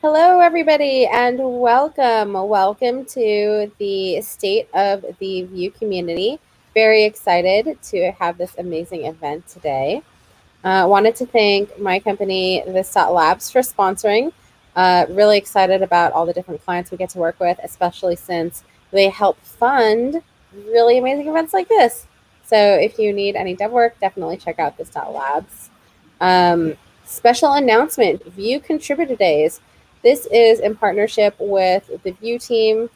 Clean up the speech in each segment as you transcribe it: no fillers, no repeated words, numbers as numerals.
Hello, everybody, and welcome. Welcome to the State of the Vue community. Very excited to have this amazing event today. Wanted to thank my company, This.Labs, for sponsoring. Really excited about all the different clients we get to work with, especially since they help fund really amazing events like this. So if you need any dev work, definitely check out This.Labs. Special announcement, Vue Contributor Days. This is in partnership with the Vue team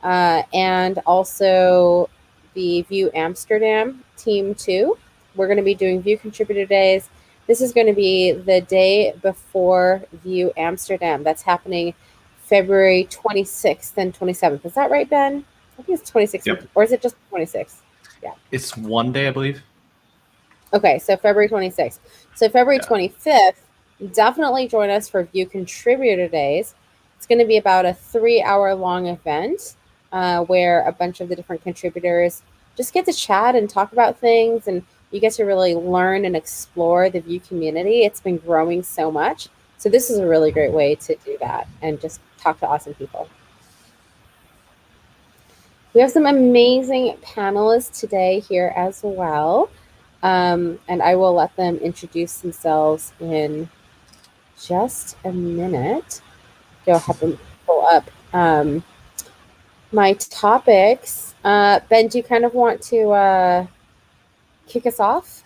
and also the Vue Amsterdam team too. We're going to be doing Vue Contributor Days. This is going to be the day before Vue Amsterdam. That's happening February 26th and 27th. Is that right, Ben? I think it's 26th, Yep. Or is it just 26th? Yeah. It's one day, I believe. Okay, so February 26th. So February 25th, definitely join us for Vue Contributor Days. It's going to be about a 3-hour-long event where a bunch of the different contributors just get to chat and talk about things, and you get to really learn and explore the Vue community. It's been growing so much. So this is a really great way to do that and just talk to awesome people. We have some amazing panelists today here as well. And I will let them introduce themselves in just a minute. Go ahead and pull up my topics. Ben, do you kind of want to kick us off?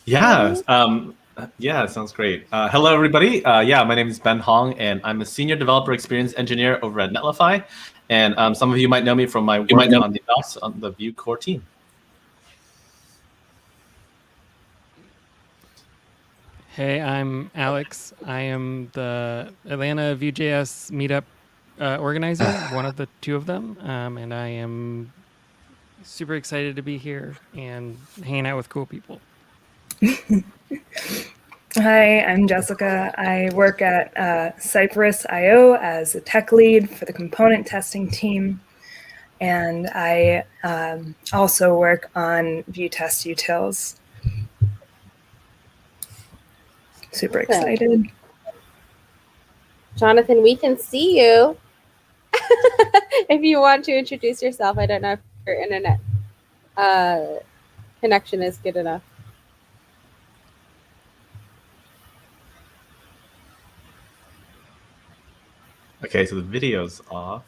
Yeah. Yeah, sounds great. Hello, everybody. My name is Ben Hong, and I'm a senior developer experience engineer over at Netlify. And some of you might know me from my work on the DOS on the Vue core team. Hey, I'm Alex. I am the Atlanta Vue.js Meetup organizer, one of the two of them, and I am super excited to be here and hanging out with cool people. Hi, I'm Jessica. I work at Cypress.io as a tech lead for the component testing team, and I also work on Vue test utils. Super excited. Jonathan, we can see you. If you want to introduce yourself, I don't know if your internet connection is good enough. Okay, so the video's off.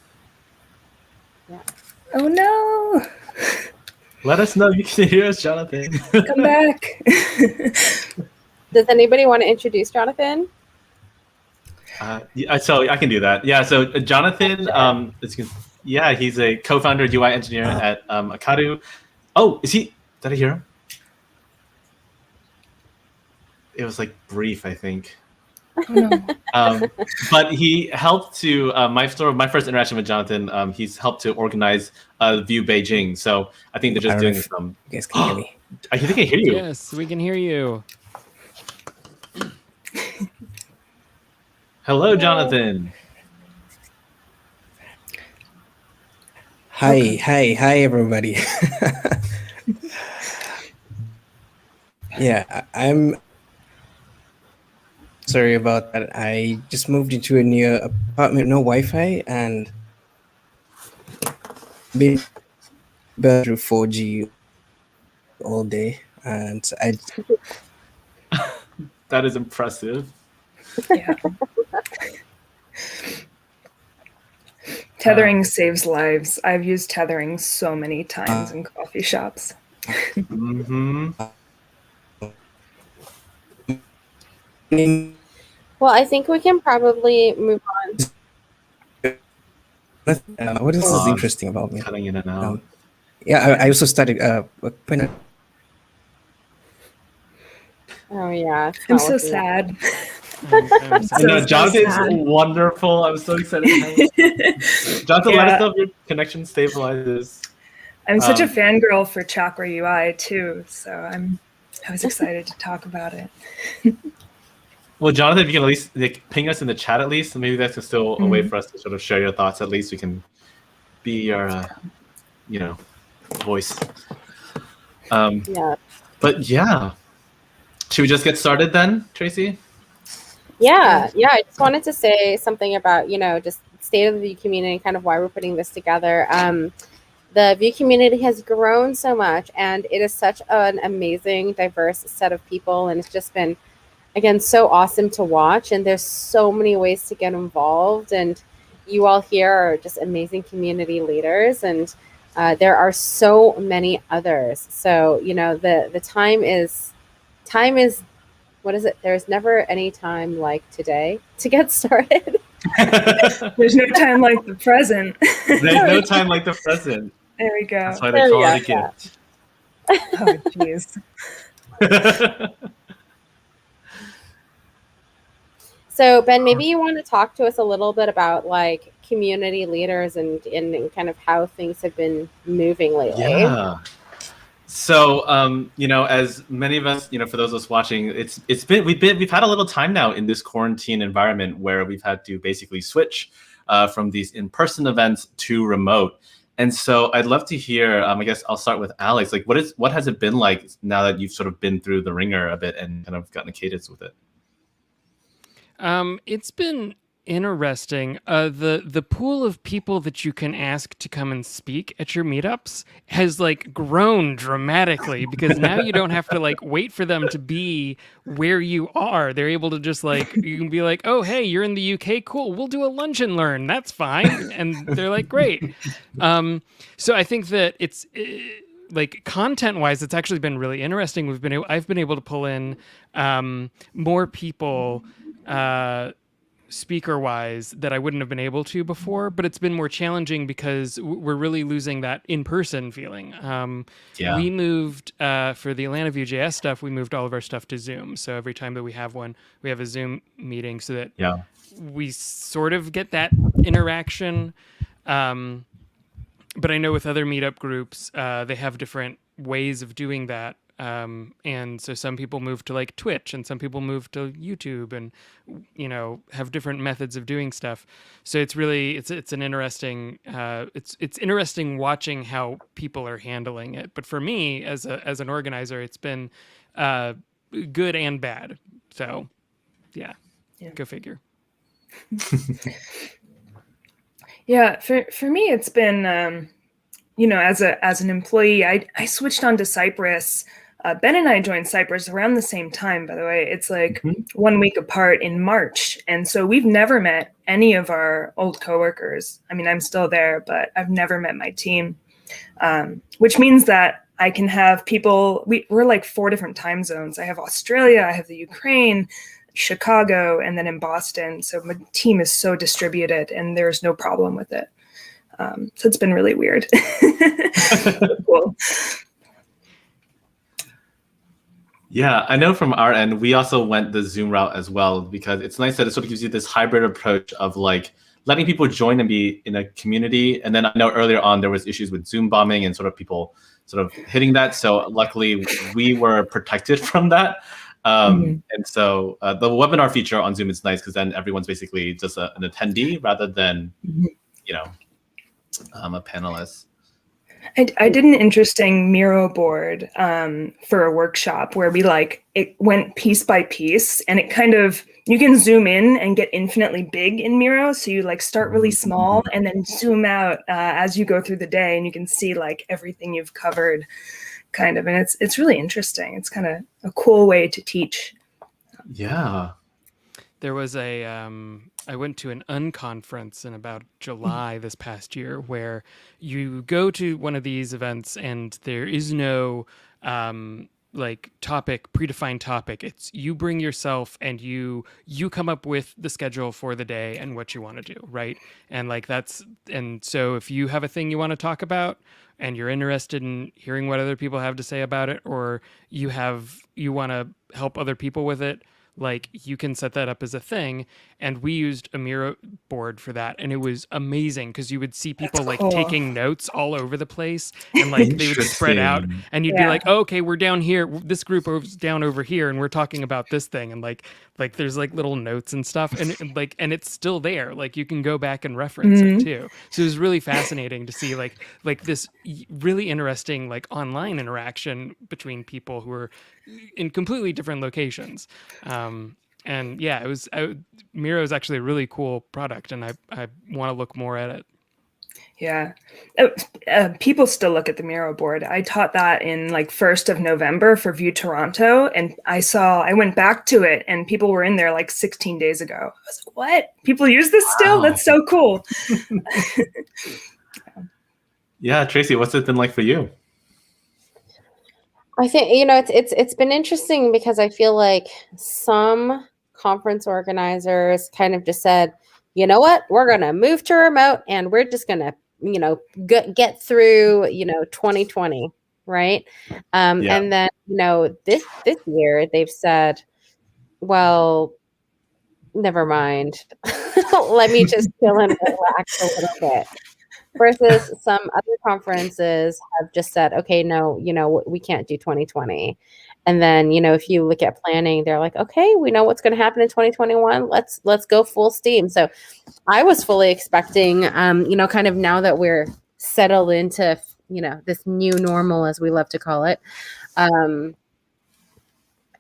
Yeah. Oh no! Let us know if you can hear us, Jonathan. Come back. Does anybody want to introduce Jonathan? So I can do that. Yeah, so Jonathan, he's a co-founder UI engineer at Akadu. Oh, is he? Did I hear him? It was like brief, I think. Oh, no. But he helped to my first interaction with Jonathan. He's helped to organize Vue Beijing. So I think they're just doing some. You guys can hear me. I think I hear you. Yes, we can hear you. Hello, Jonathan. Hi, everybody. Yeah, I'm sorry about that. I just moved into a new apartment, no Wi-Fi, and been through 4G all day, and That is impressive. Yeah. Tethering saves lives. I've used tethering so many times in coffee shops. Mm-hmm. Well, I think we can probably move on. What else is interesting about me? Cutting in and out. I also started Oh yeah, I'm so sad. I know, Jonathan's wonderful. I'm so excited. Jonathan, let us know if your connection stabilizes. I'm such a fangirl for Chakra UI too, so I was excited to talk about it. Well, Jonathan, if you can at least ping us in the chat at least, maybe that's still a way for us to sort of share your thoughts. At least we can be your, voice. Yeah. But yeah, should we just get started then, Tracy? Yeah, yeah. I just wanted to say something about, just state of the Vue community, kind of why we're putting this together. The Vue community has grown so much, and it is such an amazing, diverse set of people, and it's just been, again, so awesome to watch. And there's so many ways to get involved, and you all here are just amazing community leaders, and there are so many others. So the time is what is it? There's never any time like today to get started. There's no time like the present. There's no time like the present. There we go. That's why they call it a gift. Oh, jeez. So Ben, maybe you want to talk to us a little bit about like community leaders and kind of how things have been moving lately. Yeah. So, as many of us, for those of us watching, we've had a little time now in this quarantine environment where we've had to basically switch from these in-person events to remote. And so I'd love to hear, I guess I'll start with Alex, like what has it been like now that you've sort of been through the ringer a bit and kind of gotten a cadence with it? It's been interesting. The pool of people that you can ask to come and speak at your meetups has like grown dramatically because now you don't have to like wait for them to be where you are. They're able to just like, you can be like, oh, hey, you're in the UK. Cool. We'll do a lunch and learn. That's fine. And they're like, great. So I think that it's like content wise, it's actually been really interesting. I've been able to pull in more people speaker wise that I wouldn't have been able to before, but it's been more challenging because we're really losing that in-person feeling. We moved for the Atlanta Vue.js stuff, we moved all of our stuff to Zoom. So every time that we have one, we have a Zoom meeting so that we sort of get that interaction. But I know with other meetup groups, they have different ways of doing that. And so some people move to like Twitch and some people move to YouTube and, have different methods of doing stuff. So it's really, it's an interesting, it's interesting watching how people are handling it. But for me as an organizer, it's been, good and bad. So yeah. Go figure. Yeah. For me, it's been, as an employee, I switched on to Cypress. Ben and I joined Cypress around the same time, by the way. It's like 1 week apart in March. And so we've never met any of our old coworkers. I mean, I'm still there, but I've never met my team, which means that I can have people, we're like 4 different time zones. I have Australia, I have the Ukraine, Chicago, and then in Boston. So my team is so distributed and there's no problem with it. So it's been really weird. Cool. Yeah, I know from our end, we also went the Zoom route as well, because it's nice that it sort of gives you this hybrid approach of like letting people join and be in a community. And then I know earlier on there was issues with Zoom bombing and sort of people sort of hitting that. So luckily we were protected from that. And so the webinar feature on Zoom is nice because then everyone's basically just an attendee rather than, a panelist. I did an interesting Miro board for a workshop where it went piece by piece, and it kind of, you can zoom in and get infinitely big in Miro. So you like start really small and then zoom out as you go through the day, and you can see like everything you've covered kind of. And it's really interesting. It's kind of a cool way to teach. Yeah. There was I went to an unconference in about July this past year where you go to one of these events and there is no predefined topic. It's you bring yourself and you come up with the schedule for the day and what you want to do, right? And so if you have a thing you want to talk about and you're interested in hearing what other people have to say about it, or you want to help other people with it, like you can set that up as a thing. And we used a Miro board for that. And it was amazing because you would see people like taking notes all over the place, and like they would spread out, and you'd be like, oh, okay, we're down here. This group is down over here and we're talking about this thing. And like there's like little notes and stuff, and it's still there. Like you can go back and reference it too. So it was really fascinating to see like this really interesting like online interaction between people who are in completely different locations. And yeah, Miro is actually a really cool product, and I want to look more at it. Yeah. People still look at the Miro board. I taught that in like 1st of November for View Toronto, and I went back to it and people were in there like 16 days ago. I was like, what? People use this still? That's so cool. Yeah, Tracy, what's it been like for you? I think, it's been interesting because I feel like some conference organizers kind of just said, you know what, we're going to move to remote and we're just going to, get through, 2020. Right. And then, this year they've said, well, never mind. Let me just chill and relax a little bit. Versus some other conferences have just said, okay, no, we can't do 2020. And then, if you look at planning, they're like, okay, we know what's going to happen in 2021. Let's go full steam. So I was fully expecting, kind of now that we're settled into, this new normal, as we love to call it,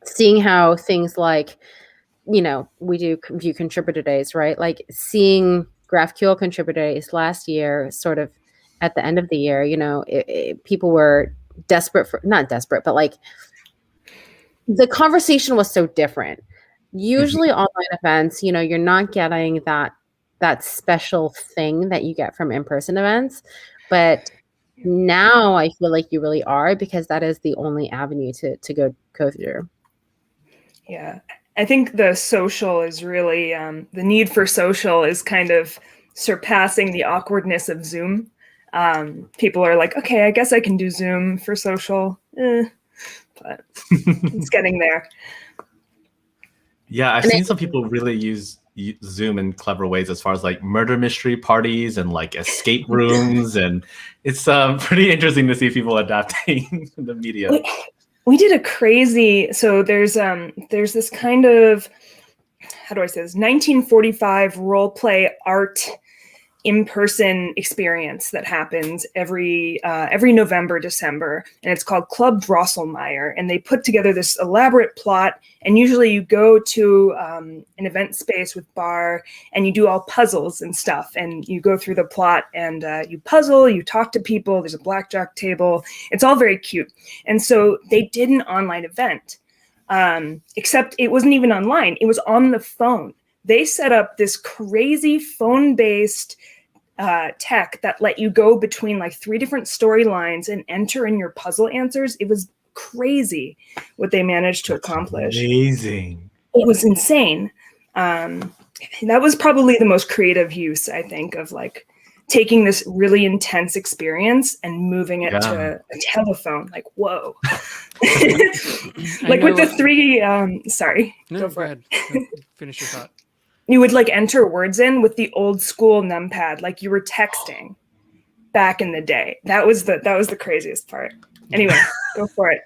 seeing how things like, we do view contributor days, right? Like seeing GraphQL contributor days last year, sort of at the end of the year, people were not desperate, but like the conversation was so different. Usually online events, you're not getting that special thing that you get from in-person events. But now I feel like you really are, because that is the only avenue to go through. Yeah. I think the social is really, the need for social is kind of surpassing the awkwardness of Zoom. People are like, okay, I guess I can do Zoom for social, but it's getting there. Yeah, I've seen some people really use Zoom in clever ways, as far as like murder mystery parties and like escape rooms, and it's pretty interesting to see people adapting the media. We did a crazy, so there's this kind of, how do I say this, 1945 role play art in-person experience that happens every November, December, and it's called Club Drosselmeyer, and they put together this elaborate plot, and usually you go to an event space with bar, and you do all puzzles and stuff, and you go through the plot, and you puzzle, you talk to people, there's a blackjack table, it's all very cute. And so they did an online event, except it wasn't even online, it was on the phone. They set up this crazy phone-based tech that let you go between like 3 different storylines and enter in your puzzle answers. It was crazy what they managed to accomplish. Amazing. It was insane. That was probably the most creative use, I think, of like taking this really intense experience and moving it to a telephone. Like, whoa. Like with the 3, sorry. No, go ahead. Finish your thought. You would like enter words in with the old school numpad, like you were texting back in the day. That was the craziest part. Anyway, go for it.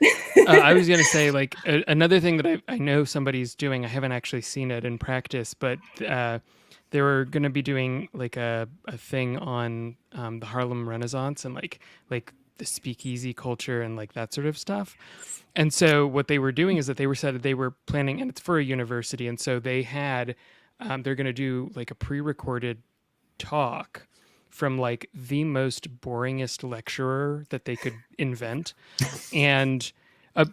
I was going to say, like, another thing that I know somebody's doing, I haven't actually seen it in practice, but they were going to be doing like a thing on the Harlem Renaissance and like the speakeasy culture and like that sort of stuff. And so what they were doing is that they were planning, and it's for a university, and so they had they're going to do like a pre-recorded talk from like the most boringest lecturer that they could invent. And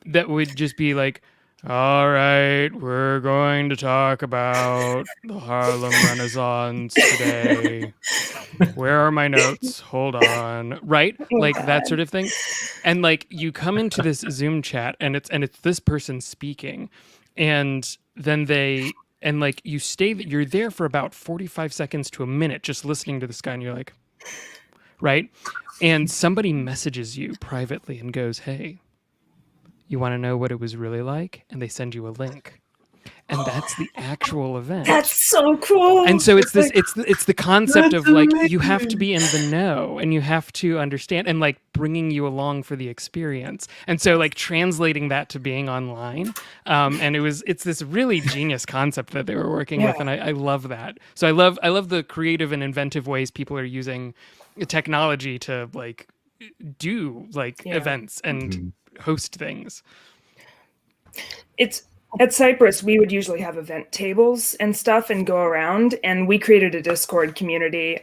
that would just be like, all right, we're going to talk about the Harlem Renaissance today. Where are my notes? Hold on. Right? Like that sort of thing. And like you come into this Zoom chat and it's this person speaking, and then like you're there for about 45 seconds to a minute just listening to this guy, and you're like, right? And somebody messages you privately and goes, hey, you want to know what it was really like? And they send you a link. And that's the actual event. That's so cool. And so it's the concept of like, you have to be in the know and you have to understand, and like bringing you along for the experience. And so like translating that to being online. And it's this really genius concept that they were working with. And I love that. So I love the creative and inventive ways people are using technology to like do like events and host things. It's At Cypress, we would usually have event tables and stuff and go around, and we created a Discord community.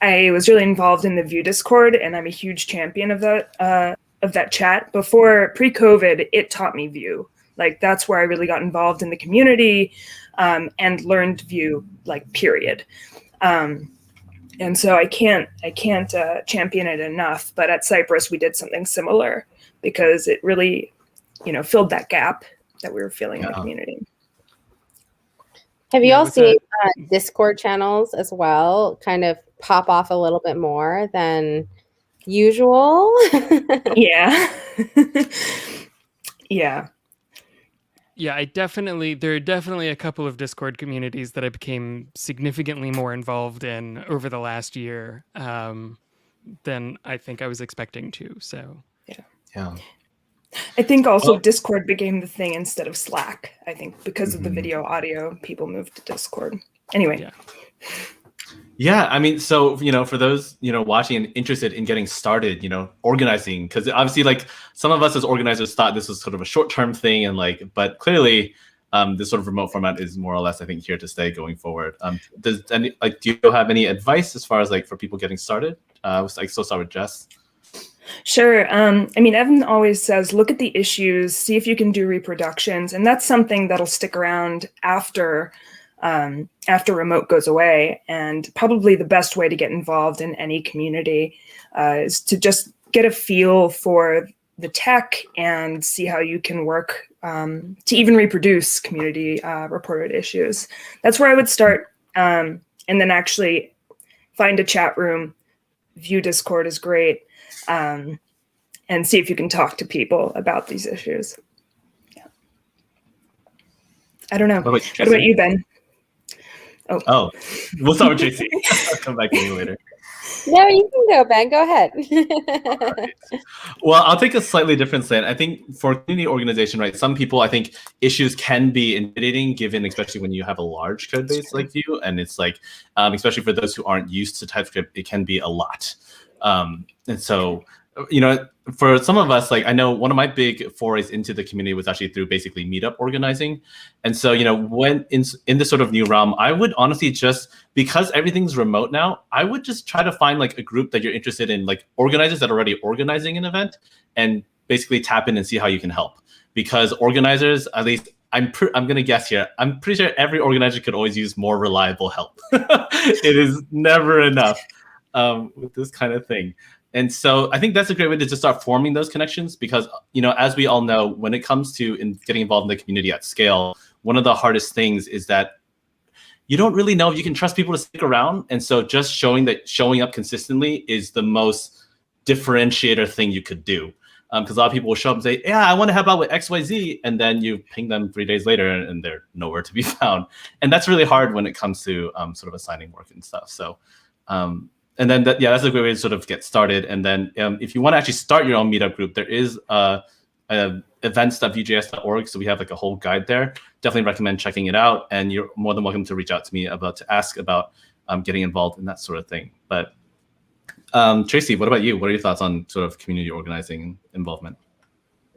I was really involved in the Vue Discord, and I'm a huge champion of that chat. Before pre-COVID, it taught me Vue. Like that's where I really got involved in the community and learned Vue, like period. And so I can't champion it enough. But at Cypress, we did something similar because it really, filled that gap that we were feeling in the community. Have you all seen Discord channels as well kind of pop off a little bit more than usual? Yeah. Yeah. Yeah, there are definitely a couple of Discord communities that I became significantly more involved in over the last year than I think I was expecting to. So Yeah. I think also Discord became the thing instead of Slack. I think because of the video audio, people moved to Discord. Anyway. Yeah, I mean, so, for those, watching and interested in getting started, organizing, because obviously, like, some of us as organizers thought this was sort of a short-term thing, and but clearly, this sort of remote format is more or less, I think, here to stay going forward. Do you have any advice as far as, for people getting started? So start with Jess. Sure. Evan always says, look at the issues, see if you can do reproductions, and that's something that'll stick around after remote goes away. And probably the best way to get involved in any community is to just get a feel for the tech and see how you can work to even reproduce community reported issues. That's where I would start. And then actually find a chat room. Vue Discord is great. And see if you can talk to people about these issues. Yeah. I don't know. What about you, Ben? Oh, we'll start with JC. I'll come back to you later. No, you can go, Ben. Go ahead. Right. Well, I'll take a slightly different slant. I think for community organization, right, some people, I think issues can be intimidating, given especially when you have a large code base like Vue, and it's especially for those who aren't used to TypeScript, it can be a lot. And so, for some of us, I know one of my big forays into the community was actually through basically Meetup organizing. And so, when in this sort of new realm, I would honestly just, because everything's remote now, I would just try to find a group that you're interested in, organizers that are already organizing an event, and basically tap in and see how you can help. Because organizers, at least I'm going to guess here, I'm pretty sure every organizer could always use more reliable help. It is never enough with this kind of thing. And so I think that's a great way to just start forming those connections, because, as we all know, when it comes to getting involved in the community at scale, one of the hardest things is that you don't really know if you can trust people to stick around. And so just showing up consistently is the most differentiator thing you could do. Because a lot of people will show up and say, yeah, I want to help out with XYZ. And then you ping them 3 days later and they're nowhere to be found. And that's really hard when it comes to sort of assigning work and stuff. So, and then that's a great way to sort of get started. And then if you want to actually start your own Meetup group, there is events.vujs.org. So we have a whole guide there. Definitely recommend checking it out. And you're more than welcome to reach out to me to ask about getting involved in that sort of thing. But Tracy, what about you? What are your thoughts on sort of community organizing involvement?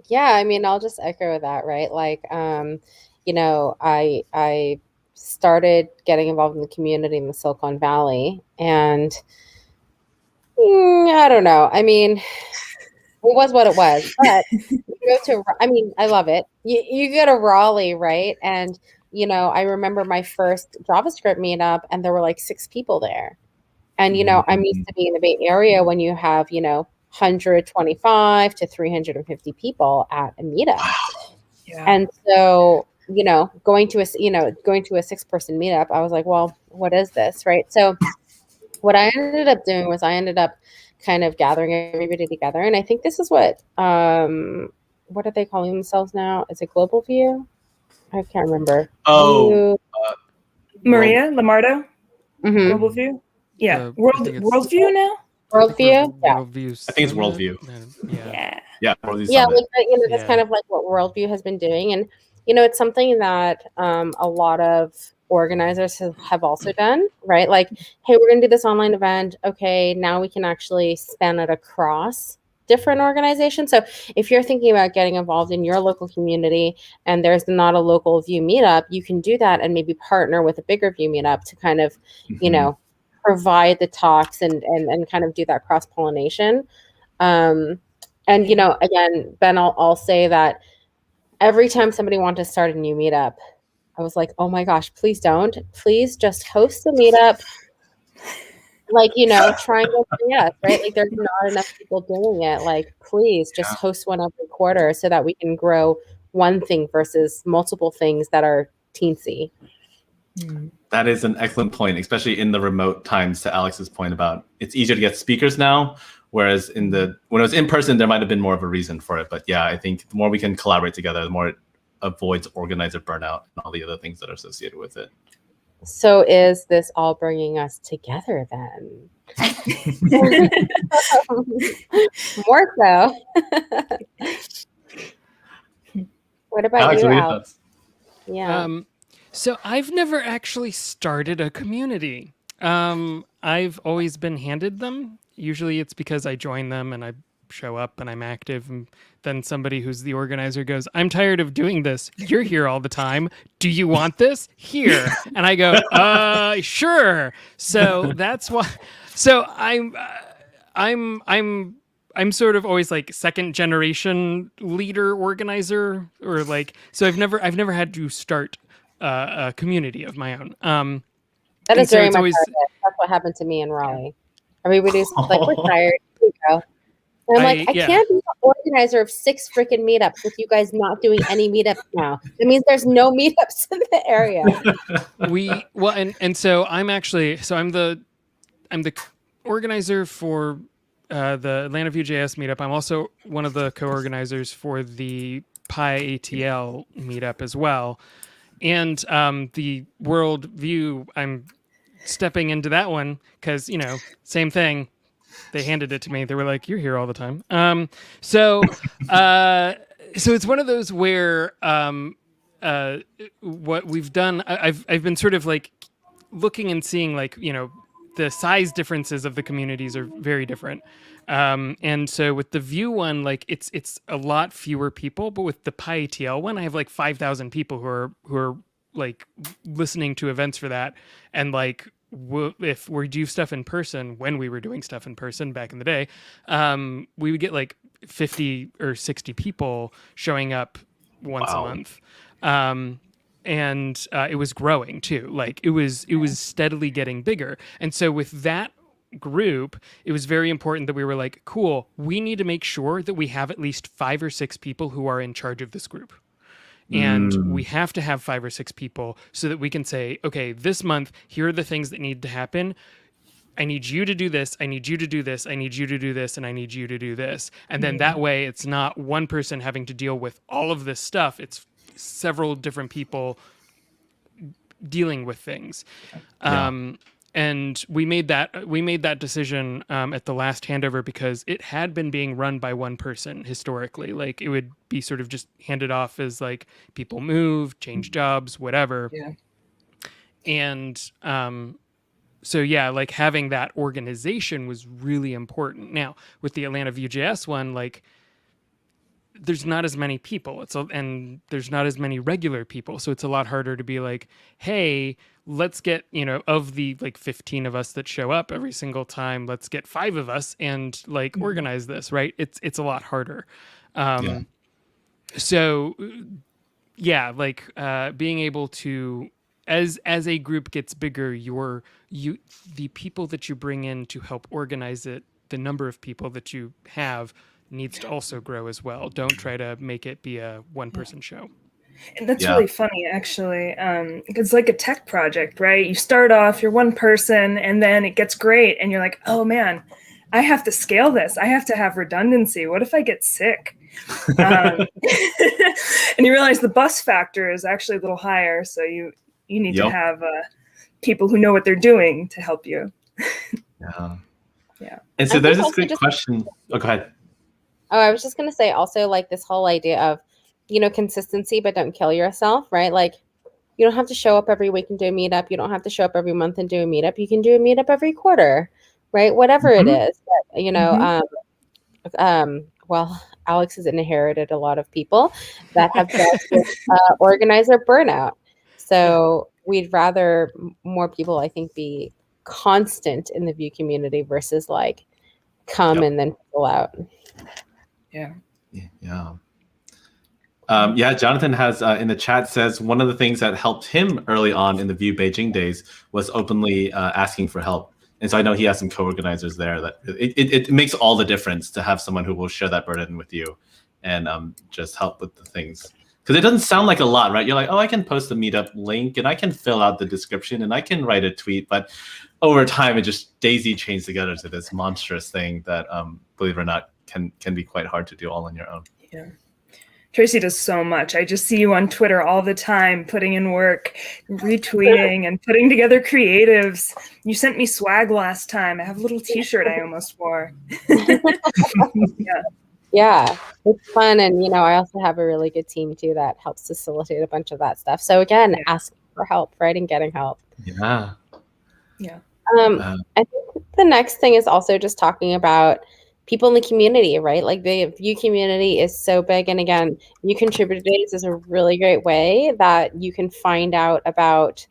Yeah, I'll just echo that, right? I started getting involved in the community in the Silicon Valley, and I don't know. It was what it was, but I love it. You go to Raleigh, right? And, I remember my first JavaScript meetup and there were 6 people there. And, I'm used to being in the Bay Area when you have, 125 to 350 people at a meetup. Wow. Yeah. And so, going to a 6-person meetup, I was like, well, what is this? Right. So what I ended up doing was I ended up kind of gathering everybody together. And I think this is what are they calling themselves now? Is it Global View? I can't remember. Maria Lamardo, Mm-hmm. Global View. Yeah. Worldview now? Worldview? Yeah. Worldview. I think it's Worldview. Yeah. Worldview Yeah, Summit. that's kind of what Worldview has been doing. And, it's something that a lot of organizers have also done, right? Hey, we're going to do this online event. Okay, now we can actually span it across different organizations. So if you're thinking about getting involved in your local community and there's not a local Vue meetup, you can do that and maybe partner with a bigger Vue meetup to kind of, you know, provide the talks and kind of do that cross-pollination. And, you know, again, Ben, I'll say that every time somebody wanted to start a new meetup, I was like, oh my gosh, please don't. Please just host the meetup. Like, you know, Triangle yes, right? Like there's not enough people doing it. Like, please just host one every quarter so that we can grow one thing versus multiple things that are teensy. That is an excellent point, especially in the remote times, to Alex's point about it's easier to get speakers now, whereas when it was in person, there might have been more of a reason for it. But yeah, I think the more we can collaborate together, the more it avoids organizer burnout and all the other things that are associated with it. So is this all bringing us together then? More so. What about Alex, you, what are your Alex? thoughts? Yeah. So I've never actually started a community. I've always been handed them. Usually it's because I join them and I show up and I'm active, and then somebody who's the organizer goes, I'm tired of doing this. You're here all the time. Do you want this? Here. And I go, sure. So that's why. So I'm sort of always like second generation leader organizer, or like, so I've never had to start a community of my own. That is so very it's much always- how it is. That's what happened to me in Raleigh. Everybody's like, we're tired. Here you go. And I'm like, I can't be the organizer of 6 freaking meetups with you guys not doing any meetups now. It means there's no meetups in the area. So I'm the organizer for the Atlanta Vue.js meetup. I'm also one of the co-organizers for the PyATL meetup as well. And the World View, I'm stepping into that one because, you know, same thing. They handed it to me. They were like, "You're here all the time." So it's one of those where what we've done. I've been sort of like looking and seeing, like, you know, the size differences of the communities are very different. And so with the Vue one, like it's a lot fewer people, but with the PyATL one, I have like 5,000 people who are like listening to events for that, and like. If we do stuff in person, when we were doing stuff in person back in the day, we would get like 50 or 60 people showing up once a month. And it was growing too. Like it was steadily getting bigger. And so with that group, it was very important that we were like, cool, we need to make sure that we have at least 5 or 6 people who are in charge of this group. And we have to have 5 or 6 people so that we can say, okay, this month, here are the things that need to happen. I need you to do this. I need you to do this. I need you to do this. And I need you to do this. And then that way, it's not one person having to deal with all of this stuff. It's several different people dealing with things. And we made that decision at the last handover because it had been being run by one person historically. Like it would be sort of just handed off as like people move, change jobs, whatever. Yeah. And so yeah, like having that organization was really important. Now with the Atlanta Vue.js one, like there's not as many people. And there's not as many regular people. So it's a lot harder to be like, hey, let's get, you know, of the like 15 of us that show up every single time, let's get 5 of us and like organize this, right? It's a lot harder. So yeah, like being able to, as a group gets bigger, the people that you bring in to help organize it, the number of people that you have needs to also grow as well. Don't try to make it be a one-person show. And that's really funny, actually. It's like a tech project, right? You start off, you're one person, and then it gets great, and you're like, oh man, I have to scale this. I have to have redundancy. What if I get sick? And you realize the bus factor is actually a little higher, so you need to have people who know what they're doing to help you. Yeah. And so there's this great question. Oh, go ahead. Oh, I was just going to say also like this whole idea of, you know, consistency, but don't kill yourself, right? Like you don't have to show up every week and do a meetup. You don't have to show up every month and do a meetup. You can do a meetup every quarter, right? Whatever it is, but, you know, well, Alex has inherited a lot of people that have dealt with organizer burnout. So we'd rather more people, I think, be constant in the Vue community versus like come and then pull out. Yeah. Yeah. Yeah, Jonathan has in the chat says one of the things that helped him early on in the Vue Beijing days was openly asking for help. And so I know he has some co-organizers there that it makes all the difference to have someone who will share that burden with you and just help with the things. Because it doesn't sound like a lot, right? You're like, oh, I can post a meetup link and I can fill out the description and I can write a tweet. But over time, it just daisy chains together to this monstrous thing that, believe it or not, can be quite hard to do all on your own. Yeah. Tracy does so much. I just see you on Twitter all the time, putting in work, retweeting, and putting together creatives. You sent me swag last time. I have a little T-shirt I almost wore. Yeah, it's fun. And, I also have a really good team, too, that helps facilitate a bunch of that stuff. So, again, asking for help, right, and getting help. Yeah. Yeah. I think the next thing is also just talking about people in the community, right? Like the Vue community is so big. And again, Vue Contributor Days is a really great way that you can find out about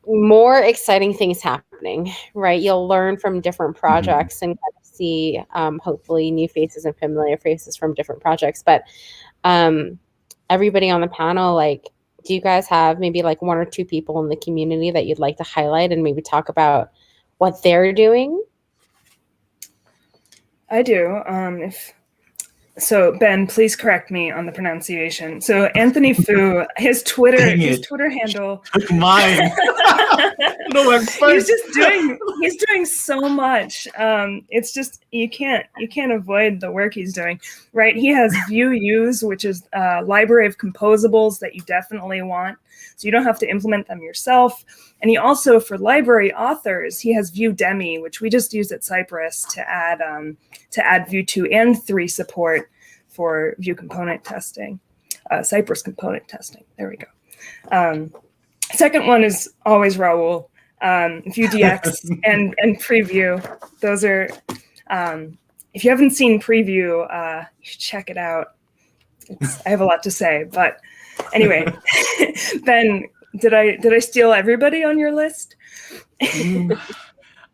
more exciting things happening, right? You'll learn from different projects and kind of see hopefully new faces and familiar faces from different projects. But everybody on the panel, like, do you guys have maybe like one or two people in the community that you'd like to highlight and maybe talk about what they're doing? I do. So Ben, please correct me on the pronunciation. So Anthony Fu, his Twitter handle. Mine. No, He's doing so much. It's just you can't avoid the work he's doing, right? He has Vue Use, which is a library of composables that you definitely want, so you don't have to implement them yourself. And he also, for library authors, he has Vue Demi, which we just used at Cypress to add Vue 2 and 3 support for Vue component testing, Cypress component testing. There we go. Second one is always Raul. Vue.dx and Preview. Those are, if you haven't seen Preview, you should check it out. I have a lot to say, but anyway, Ben, did I steal everybody on your list?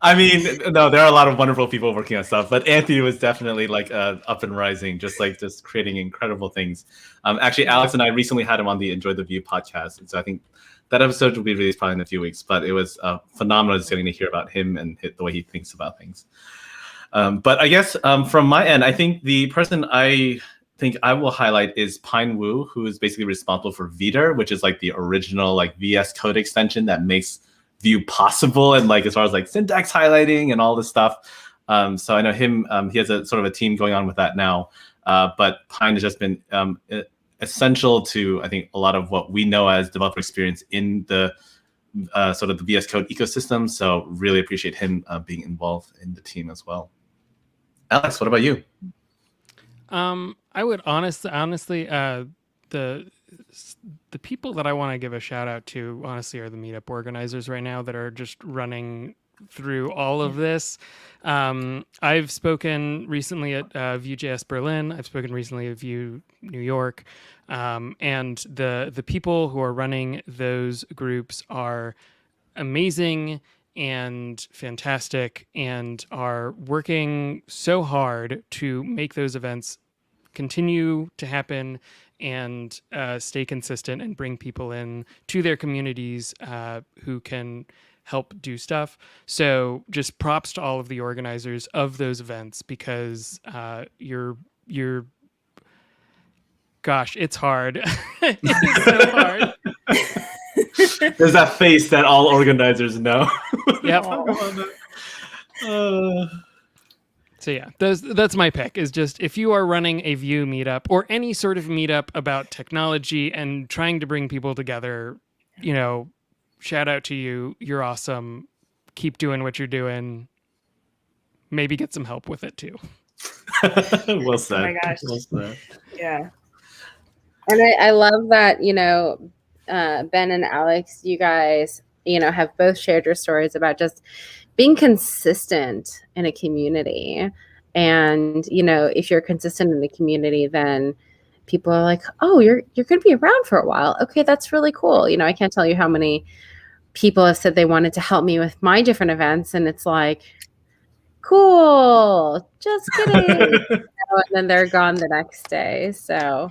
I mean, no, there are a lot of wonderful people working on stuff, but Anthony was definitely like up and rising, just creating incredible things. Actually, Alex and I recently had him on the Enjoy the View podcast, and so I think that episode will be released probably in a few weeks. But it was phenomenal just getting to hear about him and the way he thinks about things. But I guess from my end, I think the person I think I will highlight is Pine Wu, who is basically responsible for Viter, which is like the original like VS Code extension that makes Vue possible, and like as far as like syntax highlighting and all this stuff. So I know him. He has a sort of a team going on with that now. But Pine has just been essential to, I think, a lot of what we know as developer experience in the sort of the VS Code ecosystem. So really appreciate him being involved in the team as well. Alex, what about you? I would honestly, the people that I want to give a shout out to, honestly, are the meetup organizers right now that are just running through all of this. I've spoken recently at Vue.js Berlin. I've spoken recently at Vue New York. And the people who are running those groups are amazing and fantastic and are working so hard to make those events continue to happen and stay consistent and bring people in to their communities who can help do stuff. So just props to all of the organizers of those events, because gosh, it's hard. It's so hard. There's that face that all organizers know. Yep. So yeah, that's my pick, is just if you are running a Vue meetup or any sort of meetup about technology and trying to bring people together, shout out to you. You're awesome. Keep doing what you're doing. Maybe get some help with it too. Well said. Oh my gosh. Well said. Yeah. And I love that, Ben and Alex, you guys, have both shared your stories about just being consistent in a community. And, if you're consistent in the community, then people are like, oh, you're going to be around for a while. Okay, that's really cool. I can't tell you how many people have said they wanted to help me with my different events. And it's like, cool, just kidding. And then they're gone the next day. So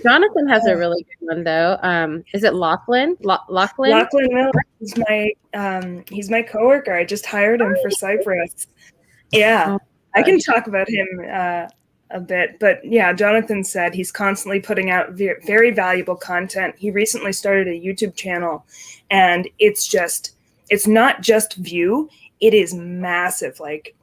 Jonathan has a really good one though. Is it Lachlan? Lachlan? Lachlan Miller. He's my coworker. I just hired him for Cyprus. Yeah, I can talk about him a bit, but yeah, Jonathan said he's constantly putting out very valuable content. He recently started a YouTube channel, and it's not just view. It is massive. Like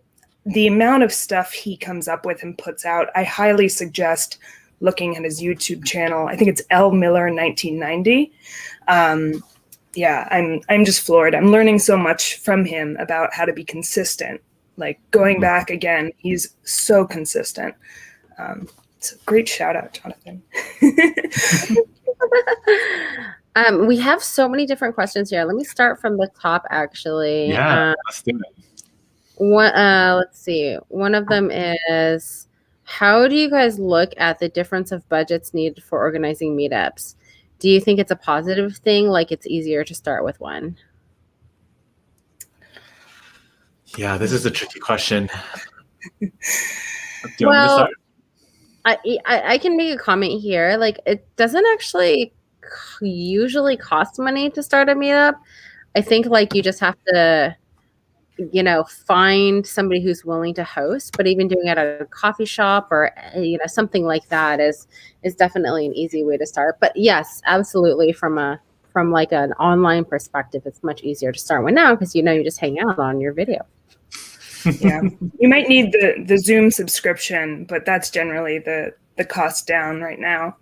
the amount of stuff he comes up with and puts out, I highly suggest looking at his YouTube channel. I think it's L Miller 1990. Yeah, I'm just floored. I'm learning so much from him about how to be consistent. Like going back again, he's so consistent. It's a great shout out, Jonathan. We have so many different questions here. Let me start from the top, actually. Yeah, let's do it. Let's see. One of them is, how do you guys look at the difference of budgets needed for organizing meetups? Do you think it's a positive thing, like it's easier to start with one? Yeah, this is a tricky question. Do you want me to start? I can make a comment here. Like, it doesn't actually usually cost money to start a meetup. I think like you just have to, find somebody who's willing to host. But even doing it at a coffee shop or something like that is definitely an easy way to start. But yes, absolutely, from like an online perspective, it's much easier to start one now because you just hang out on your video. Yeah, you might need the Zoom subscription, but that's generally the cost down right now.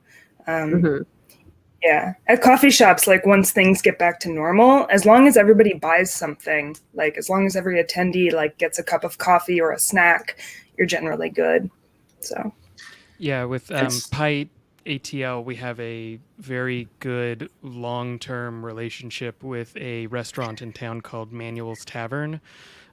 Yeah, at coffee shops, like once things get back to normal, as long as everybody buys something, like as long as every attendee like gets a cup of coffee or a snack, you're generally good. So yeah, with Pi ATL, we have a very good long-term relationship with a restaurant in town called Manuel's Tavern.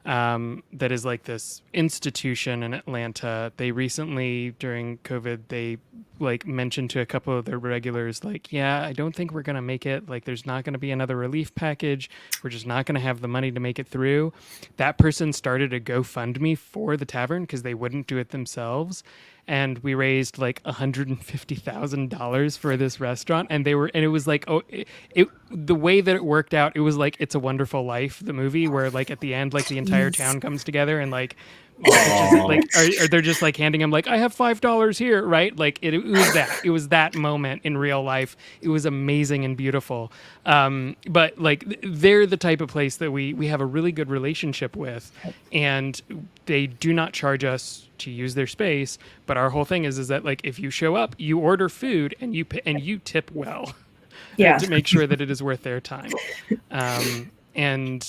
That is like this institution in Atlanta. They recently, during COVID, they like mentioned to a couple of their regulars, like, yeah, I don't think we're going to make it. Like, there's not going to be another relief package. We're just not going to have the money to make it through. That person started a GoFundMe for the tavern because they wouldn't do it themselves. And we raised like $150,000 for this restaurant, and it was like, the way that it worked out, it was like It's a Wonderful Life, the movie, where like at the end, like the entire town comes together and like, they're just like handing him like, I have $5 here, right? Like it was that moment in real life. It was amazing and beautiful. But like they're the type of place that we have a really good relationship with, and they do not charge us to use their space. But our whole thing is that like if you show up, you order food and you tip well, to make sure that it is worth their time. And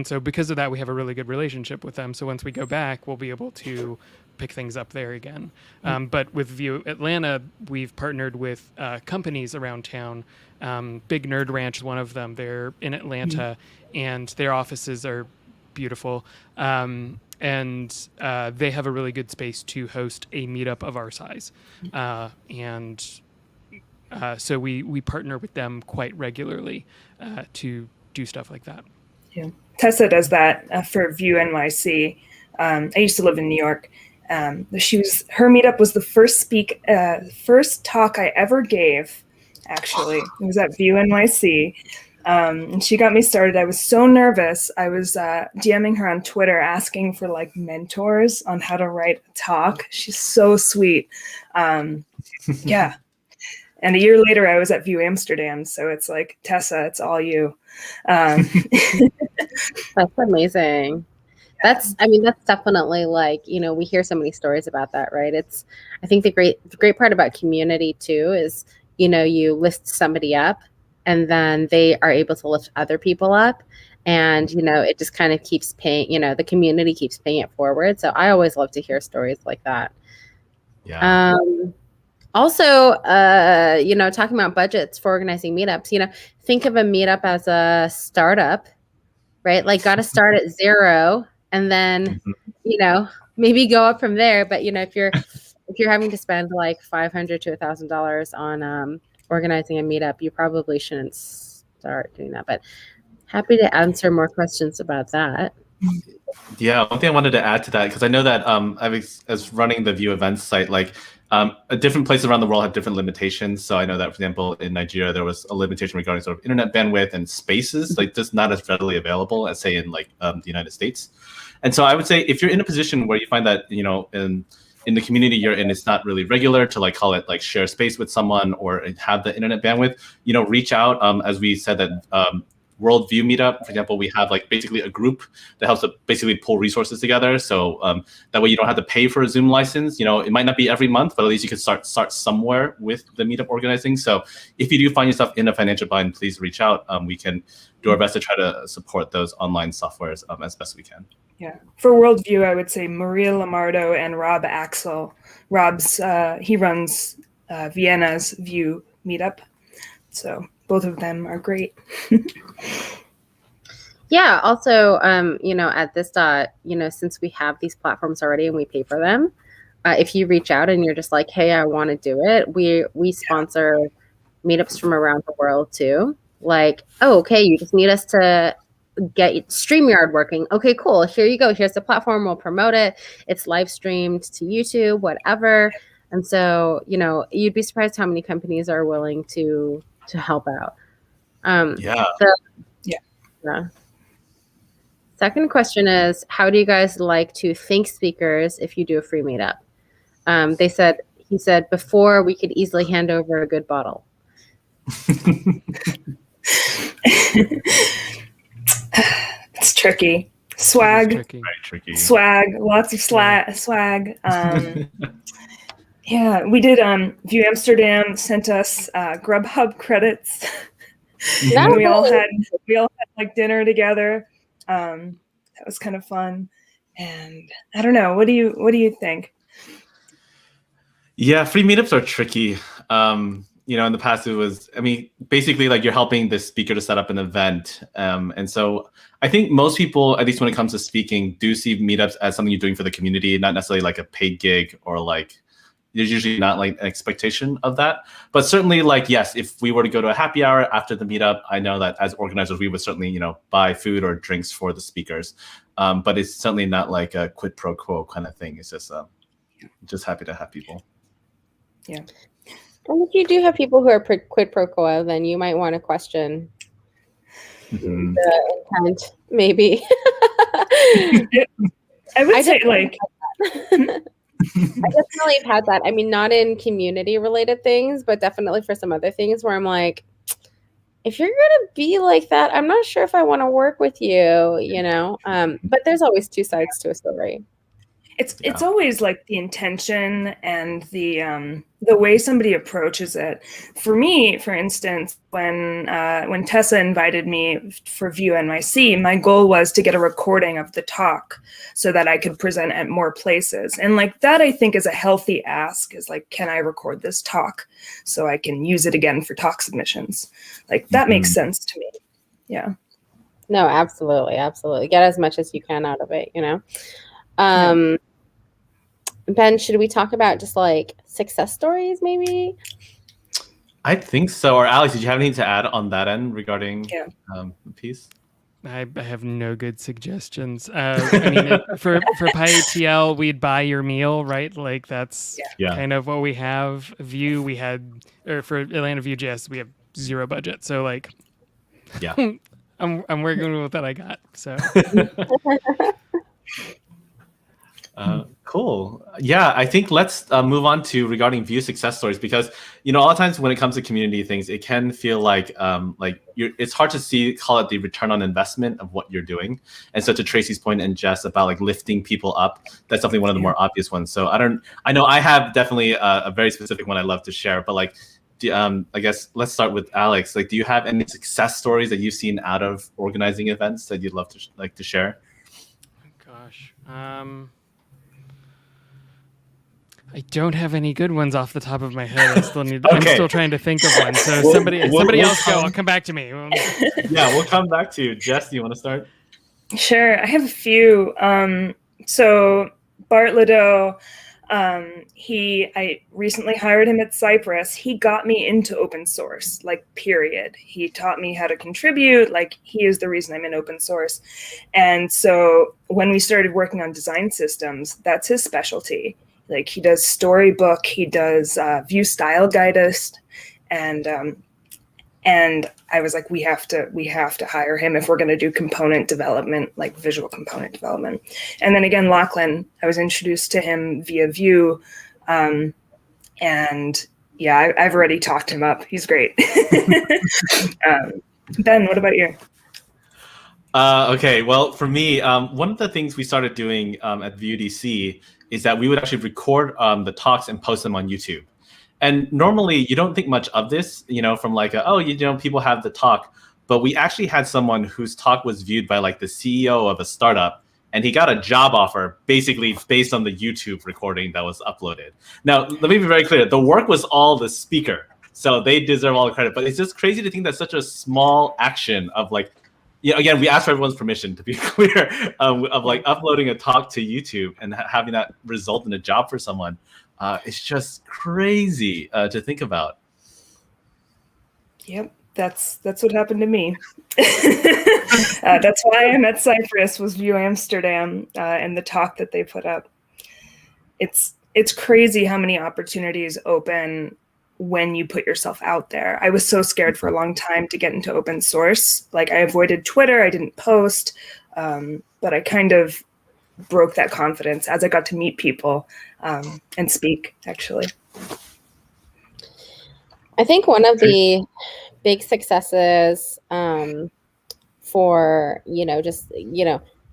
so because of that, we have a really good relationship with them. So once we go back, we'll be able to pick things up there again. But with View Atlanta, we've partnered with companies around town. Big Nerd Ranch is one of them. They're in Atlanta, and their offices are beautiful. And they have a really good space to host a meetup of our size. So we partner with them quite regularly to do stuff like that. Yeah, Tessa does that for View NYC. I used to live in New York. Her meetup was the first talk I ever gave. Actually, it was at View NYC, and she got me started. I was so nervous. I was DMing her on Twitter asking for like mentors on how to write a talk. She's so sweet. Yeah. And a year later, I was at View Amsterdam. So it's like, Tessa, it's all you. That's amazing. That's definitely like, we hear so many stories about that, right? I think the great part about community too is, you lift somebody up and then they are able to lift other people up. And, it just kind of keeps paying, the community keeps paying it forward. So I always love to hear stories like that. Yeah. Also, talking about budgets for organizing meetups, think of a meetup as a startup, right? Like got to start at zero and then maybe go up from there. But if you're having to spend like $500 to $1,000 on organizing a meetup, you probably shouldn't start doing that. But happy to answer more questions about that. Yeah, one thing I wanted to add to that, because I know that as running the View Events site, like different places around the world have different limitations. So I know that, for example, in Nigeria, there was a limitation regarding sort of internet bandwidth and spaces, like just not as readily available as, say, in like the United States. And so I would say if you're in a position where you find that, in the community you're in, it's not really regular to like call it like share space with someone or have the internet bandwidth, reach out. As we said that Worldview Meetup, for example, we have like basically a group that helps to basically pull resources together. So that way you don't have to pay for a Zoom license. It might not be every month, but at least you can start somewhere with the meetup organizing. So if you do find yourself in a financial bind, please reach out. We can do our best to try to support those online softwares as best we can. Yeah. For Worldview, I would say Maria Lamardo and Rob Axel. He runs Vienna's View Meetup. So both of them are great. Yeah. Also, at this dot, since we have these platforms already and we pay for them, if you reach out and you're just like, hey, I want to do it, we sponsor meetups from around the world too. Like, oh, okay, you just need us to get StreamYard working. Okay, cool. Here you go. Here's the platform. We'll promote it. It's live streamed to YouTube, whatever. And so, you'd be surprised how many companies are willing to help out. Yeah. Second question is, how do you guys like to thank speakers if you do a free meetup? He said, before we could easily hand over a good bottle. It's tricky. Swag. Very tricky. Swag. Lots of swag. Yeah, we did. View Amsterdam sent us Grubhub credits. And we all had like dinner together. That was kind of fun. And I don't know. What do you think? Yeah, free meetups are tricky. In the past, it was, basically like you're helping the speaker to set up an event. And so I think most people, at least when it comes to speaking, do see meetups as something you're doing for the community, not necessarily like a paid gig or like, there's usually not like an expectation of that. But certainly like, yes, if we were to go to a happy hour after the meetup, I know that as organizers, we would certainly, buy food or drinks for the speakers. But it's certainly not like a quid pro quo kind of thing. It's just happy to have people. Yeah. And if you do have people who are quid pro quo, then you might want to question the intent, maybe. I would say like... I definitely have had that. Not in community-related things, but definitely for some other things where I'm like, if you're going to be like that, I'm not sure if I want to work with you, But there's always two sides to a story. It's always like the intention and the way somebody approaches it. For me, for instance, when Tessa invited me for View NYC, my goal was to get a recording of the talk so that I could present at more places. And like that, I think is a healthy ask, is like, can I record this talk so I can use it again for talk submissions? Like that makes sense to me. Yeah. No, absolutely. Absolutely. Get as much as you can out of it, Ben, should we talk about just like success stories maybe? I think so. Or Alex, did you have anything to add on that end regarding the piece? I have no good suggestions. For PyATL, we'd buy your meal, right? Like that's kind of what we have. View, for Atlanta Vue.js, we have zero budget. So like, I'm working with what I got. So. Cool. Yeah, I think let's move on to regarding Vue success stories, because a lot of times when it comes to community things, it can feel like it's hard to call it the return on investment of what you're doing. And so to Tracy's point and Jess about like lifting people up, that's definitely one of the more obvious ones. So I know I have definitely a very specific one I love to share, but like, I guess let's start with Alex. Like, do you have any success stories that you've seen out of organizing events that you'd love to share? Gosh. I don't have any good ones off the top of my head. I'm still trying to think of one. So somebody else go. I'll come back to me. Yeah, we'll come back to you. Jess, do you want to start? Sure. I have a few. So Bart Ladeau, I recently hired him at Cypress. He got me into open source, like, period. He taught me how to contribute. Like, he is the reason I'm in open source. And so when we started working on design systems, that's his specialty. Like, he does Storybook, he does Vue Style Guidist, and I was like, we have to hire him if we're going to do component development, like visual component development. And then again, Lachlan, I was introduced to him via Vue, and yeah, I've already talked him up. He's great. Ben, what about you? Okay, well, for me, one of the things we started doing at VUDC is that we would actually record the talks and post them on YouTube. And normally you don't think much of this, from like, people have the talk, but we actually had someone whose talk was viewed by like the CEO of a startup, and he got a job offer basically based on the YouTube recording that was uploaded. Now, let me be very clear. The work was all the speaker, so they deserve all the credit, but it's just crazy to think that such a small action of like, again, we asked for everyone's permission, to be clear, of like uploading a talk to YouTube and having that result in a job for someone. It's just crazy to think about. Yep, that's what happened to me. That's why I'm at Cypress, was Vue Amsterdam, and the talk that they put up. It's crazy how many opportunities open when you put yourself out there. I was so scared for a long time to get into open source. Like, I avoided Twitter, I didn't post, but I kind of broke that confidence as I got to meet people and speak, actually. I think one of the big successes for,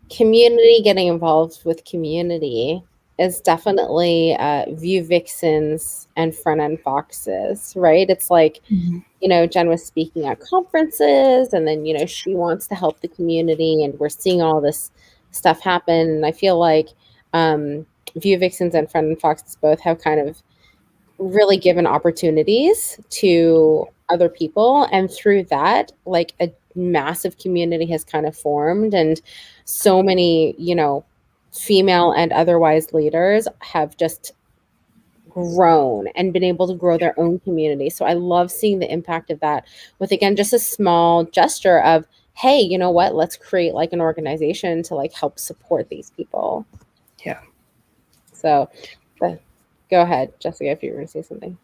community, getting involved with community, is definitely Vue Vixens and front-end foxes, right? It's like, Jen was speaking at conferences, and then, she wants to help the community, and we're seeing all this stuff happen. And I feel like Vue Vixens and front-end foxes both have kind of really given opportunities to other people, and through that, like, a massive community has kind of formed, and so many, female and otherwise leaders have just grown and been able to grow their own community. So I love seeing the impact of that with, again, just a small gesture of, hey, you know what, let's create like an organization to like help support these people. Yeah. So go ahead, Jessica, if you were going to say something.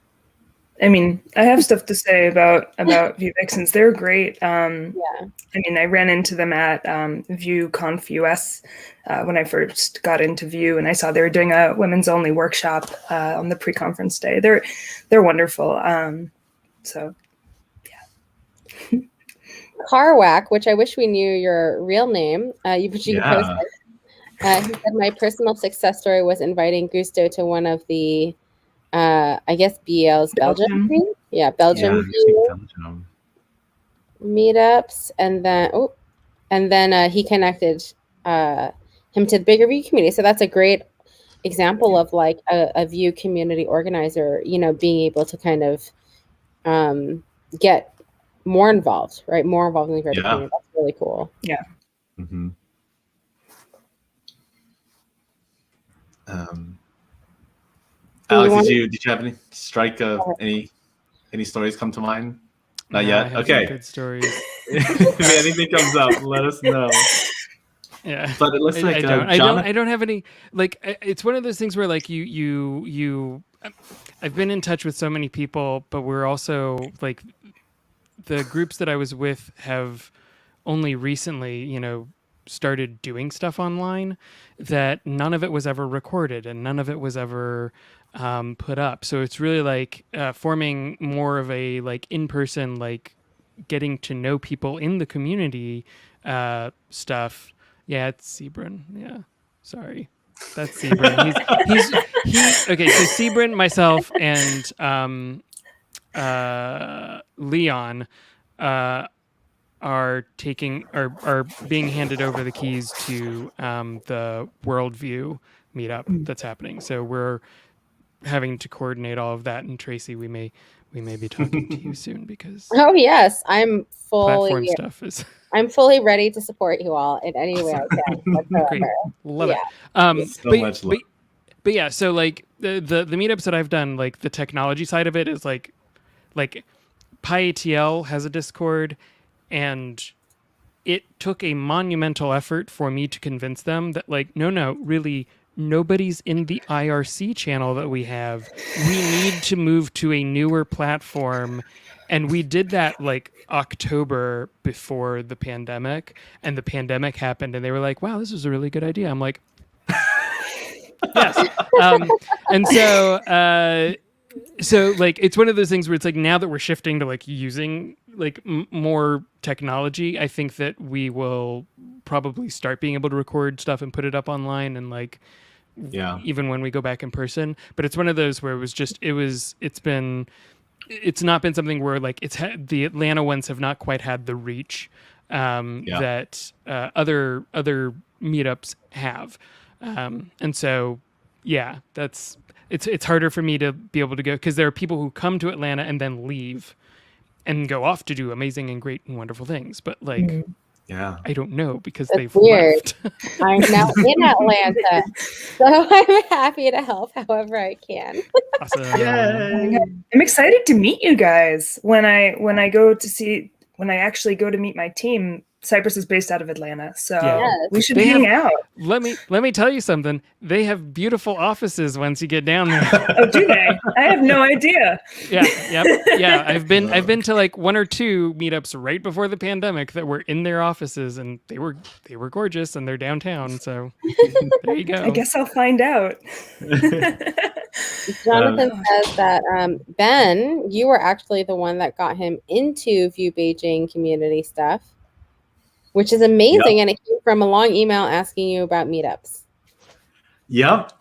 I mean, I have stuff to say about Vue Vixens. They're great. Yeah. I mean, I ran into them at VueConf US when I first got into Vue, and I saw they were doing a women's only workshop on the pre-conference day. They're wonderful. So, yeah. Carwack, which I wish we knew your real name. You could post it. He said, my personal success story was inviting Gusto to one of the I guess BL's Belgium. Belgium meetups, and then he connected him to the bigger Vue community. So that's a great example of like a Vue community organizer, being able to kind of get more involved, right? More involved in the greater community. That's really cool. Yeah. Mm-hmm. Alex, did you have any strike of any stories come to mind? Not yet. I have Okay. Good stories. If anything comes up, let us know. Yeah, but it looks like I don't have any. Like, it's one of those things where like you. I've been in touch with so many people, but we're also like the groups that I was with have only recently, started doing stuff online, that none of it was ever recorded and none of it was ever put up. So it's really like forming more of a like in-person, like getting to know people in the community stuff. Yeah, it's Sebrin. Yeah, sorry. That's Sebrin. He's okay. So Sebrin, myself, and Leon are being handed over the keys to the Worldview meetup that's happening. So we're having to coordinate all of that. And Tracy, we may be talking to you soon, because yes, I'm fully platform stuff is I'm fully ready to support you all in any way I can whatsoever. Great. Love Yeah. it. So much love. But yeah, so like the meetups that I've done, like the technology side of it is like PyATL has a Discord, and it took a monumental effort for me to convince them that like, no, really, nobody's in the IRC channel that we have. We need to move to a newer platform. And we did that like October before the pandemic, and the pandemic happened, and they were like, wow, this is a really good idea. I'm like, yes. And so like it's one of those things where it's like, now that we're shifting to like using like more technology, I think that we will probably start being able to record stuff and put it up online, and like even when we go back in person. But it's one of those where it's not been something where like the Atlanta ones have not quite had the reach that other meetups have. And so, yeah, it's harder for me to be able to go, because there are people who come to Atlanta and then leave and go off to do amazing and great and wonderful things. But like, I don't know, because they've left. I'm now in Atlanta, so I'm happy to help however I can. Awesome. I'm excited to meet you guys when I actually go to meet my team. Cypress is based out of Atlanta, so we should hang out. Let me tell you something. They have beautiful offices once you get down there. Oh, do they? I have no idea. Yeah. I've been to like 1 or 2 meetups right before the pandemic that were in their offices, and they were gorgeous, and they're downtown. So there you go. I guess I'll find out. Jonathan says that Ben, you were actually the one that got him into View Beijing community stuff, which is amazing. And it came from a long email asking you about meetups. Yep.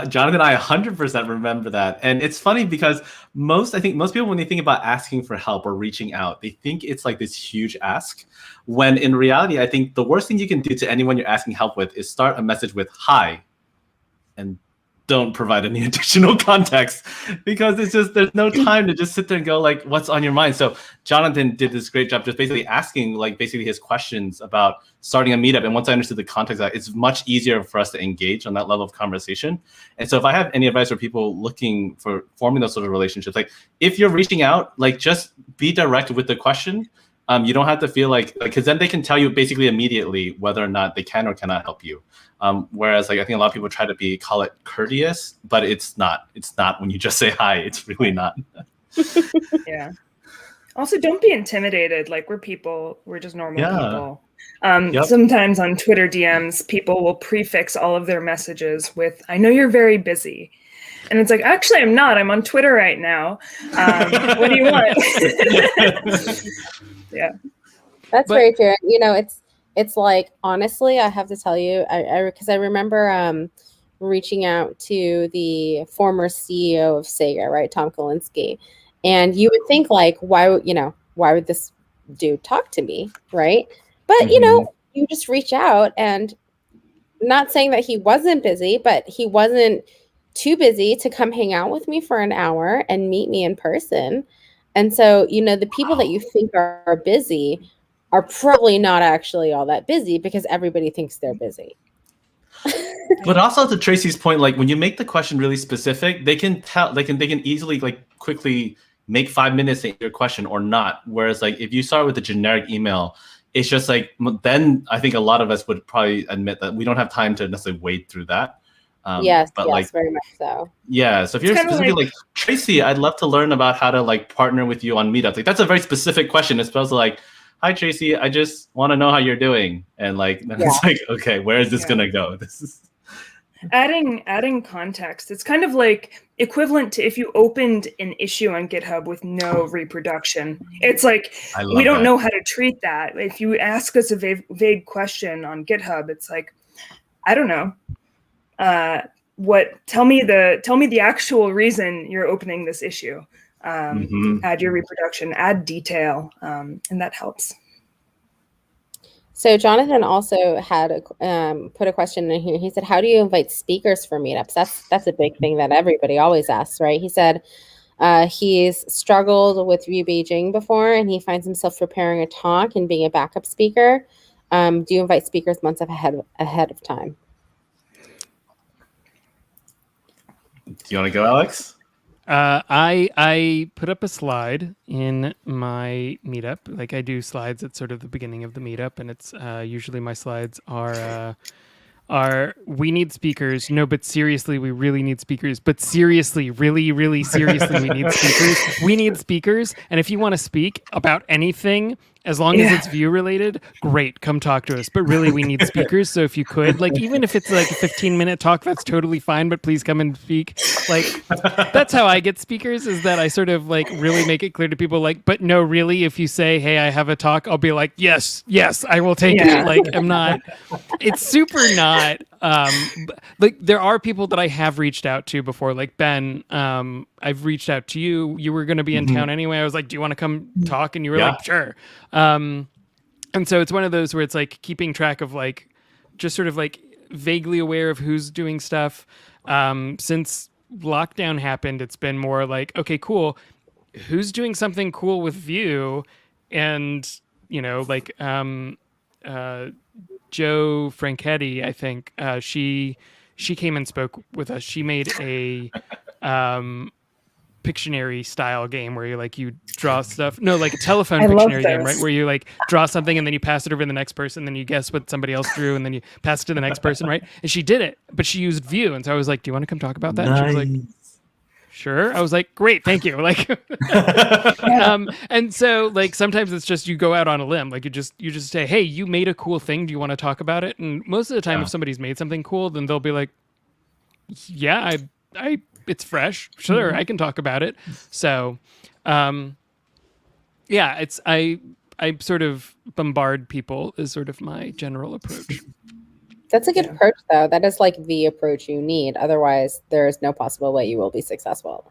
Jonathan, I 100% remember that. And it's funny because I think most people, when they think about asking for help or reaching out, they think it's like this huge ask, when in reality, I think the worst thing you can do to anyone you're asking help with is start a message with hi, and don't provide any additional context, because it's just, there's no time to just sit there and go like, what's on your mind? So Jonathan did this great job just basically asking like basically his questions about starting a meetup. And once I understood the context of that, it's much easier for us to engage on that level of conversation. And so if I have any advice for people looking for forming those sort of relationships, like if you're reaching out, like just be direct with the question. You don't have to feel like, because then they can tell you basically immediately whether or not they can or cannot help you. Whereas like I think a lot of people try to call it courteous, but it's not. It's not when you just say hi. It's really not. Yeah. Also, don't be intimidated. Like we're people. We're just normal people. Sometimes on Twitter DMs, people will prefix all of their messages with, "I know you're very busy." And it's like, actually, I'm not. I'm on Twitter right now. What do you want? Yeah. That's very true. You know, it's like, honestly, I have to tell you, because I remember reaching out to the former CEO of Sega, right, Tom Kalinske, and you would think like, why would this dude talk to me, right? But you know, you just reach out, and not saying that he wasn't busy, but he wasn't too busy to come hang out with me for an hour and meet me in person. And so, you know, the people that you think are busy are probably not actually all that busy, because everybody thinks they're busy. But also to Tracy's point, like when you make the question really specific, they can easily like quickly make 5 minutes to answer your question or not. Whereas like if you start with a generic email, it's just like, then I think a lot of us would probably admit that we don't have time to necessarily wade through that. Yes, very much so. Yeah, so if you're specifically like Tracy, I'd love to learn about how to like partner with you on Meetups. Like that's a very specific question. It's supposed to like, hi Tracy, I just want to know how you're doing, and like it's like, okay, where is this gonna go? This is adding context. It's kind of like equivalent to if you opened an issue on GitHub with no reproduction. It's like we don't know how to treat that. If you ask us a vague question on GitHub, it's like, I don't know. Tell me the actual reason you're opening this issue. Add your reproduction, add detail, and that helps. So Jonathan also had put a question in here. He said, how do you invite speakers for meetups? That's a big thing that everybody always asks, right? He said, He's struggled with View Beijing before, and he finds himself preparing a talk and being a backup speaker. Do you invite speakers months ahead of time? Do you want to go, Alex? I put up a slide in my meetup. Like I do slides at sort of the beginning of the meetup, and it's usually my slides are we need speakers. No, but seriously, we really need speakers. But seriously, really, really seriously, we need speakers. We need speakers. And if you want to speak about anything, as long as it's Vue related, great, come talk to us. But really, we need speakers. So if you could, like, even if it's like a 15-minute talk, that's totally fine. But please come and speak. Like, that's how I get speakers, is that I sort of like really make it clear to people, like, but no, really, if you say, hey, I have a talk, I'll be like, yes, I will take it. Like, I'm not, it's super not. Like there are people that I have reached out to before, like Ben. I've reached out to you. You were going to be in town anyway. I was like, do you want to come talk? And you were like, sure. And so it's one of those where it's like keeping track of like, just sort of like vaguely aware of who's doing stuff. Since lockdown happened, it's been more like, okay, cool. Who's doing something cool with Vue? And, you know, like, Joe Franchetti, I think, she came and spoke with us. She made a Pictionary style game where you draw stuff. No, like a telephone Pictionary game, right? Where you like draw something and then you pass it over to the next person, then you guess what somebody else drew, and then you pass it to the next person, right? And she did it, but she used Vue, and so I was like, "Do you want to come talk about that?" Nice. And she was like, sure. I was like, great, thank you. Like, and so like sometimes it's just you go out on a limb, like you just say, hey, you made a cool thing. Do you want to talk about it? And most of the time, if somebody's made something cool, then they'll be like, yeah, I it's fresh. Sure, I can talk about it. So, yeah, it's I sort of bombard people is sort of my general approach. That's a good approach, though. That is like the approach you need. Otherwise, there is no possible way you will be successful.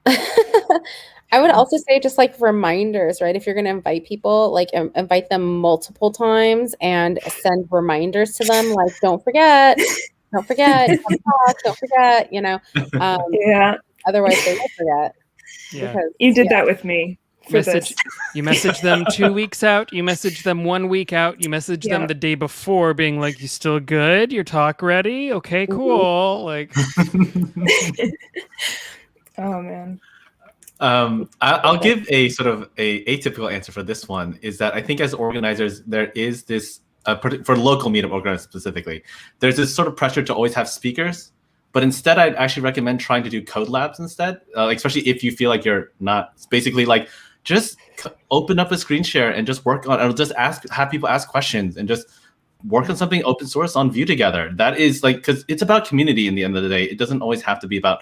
I would also say just like reminders, right? If you're going to invite people, like invite them multiple times and send reminders to them. Like, don't forget, come talk, don't forget, you know. Otherwise, they will forget. Yeah. Because, you did that with me. You message them 2 weeks out, you message them 1 week out, you message them the day before being like, you still good? Your talk ready? Okay, cool. Like oh man. I'll give a sort of a atypical answer for this one, is that I think as organizers, there is this, for local meetup organizers specifically, there's this sort of pressure to always have speakers. But instead, I'd actually recommend trying to do code labs instead, especially if you feel like you're not, basically like, just open up a screen share and just work on, or just have people ask questions and just work on something open source on Vue together. That is like, because it's about community in the end of the day. It doesn't always have to be about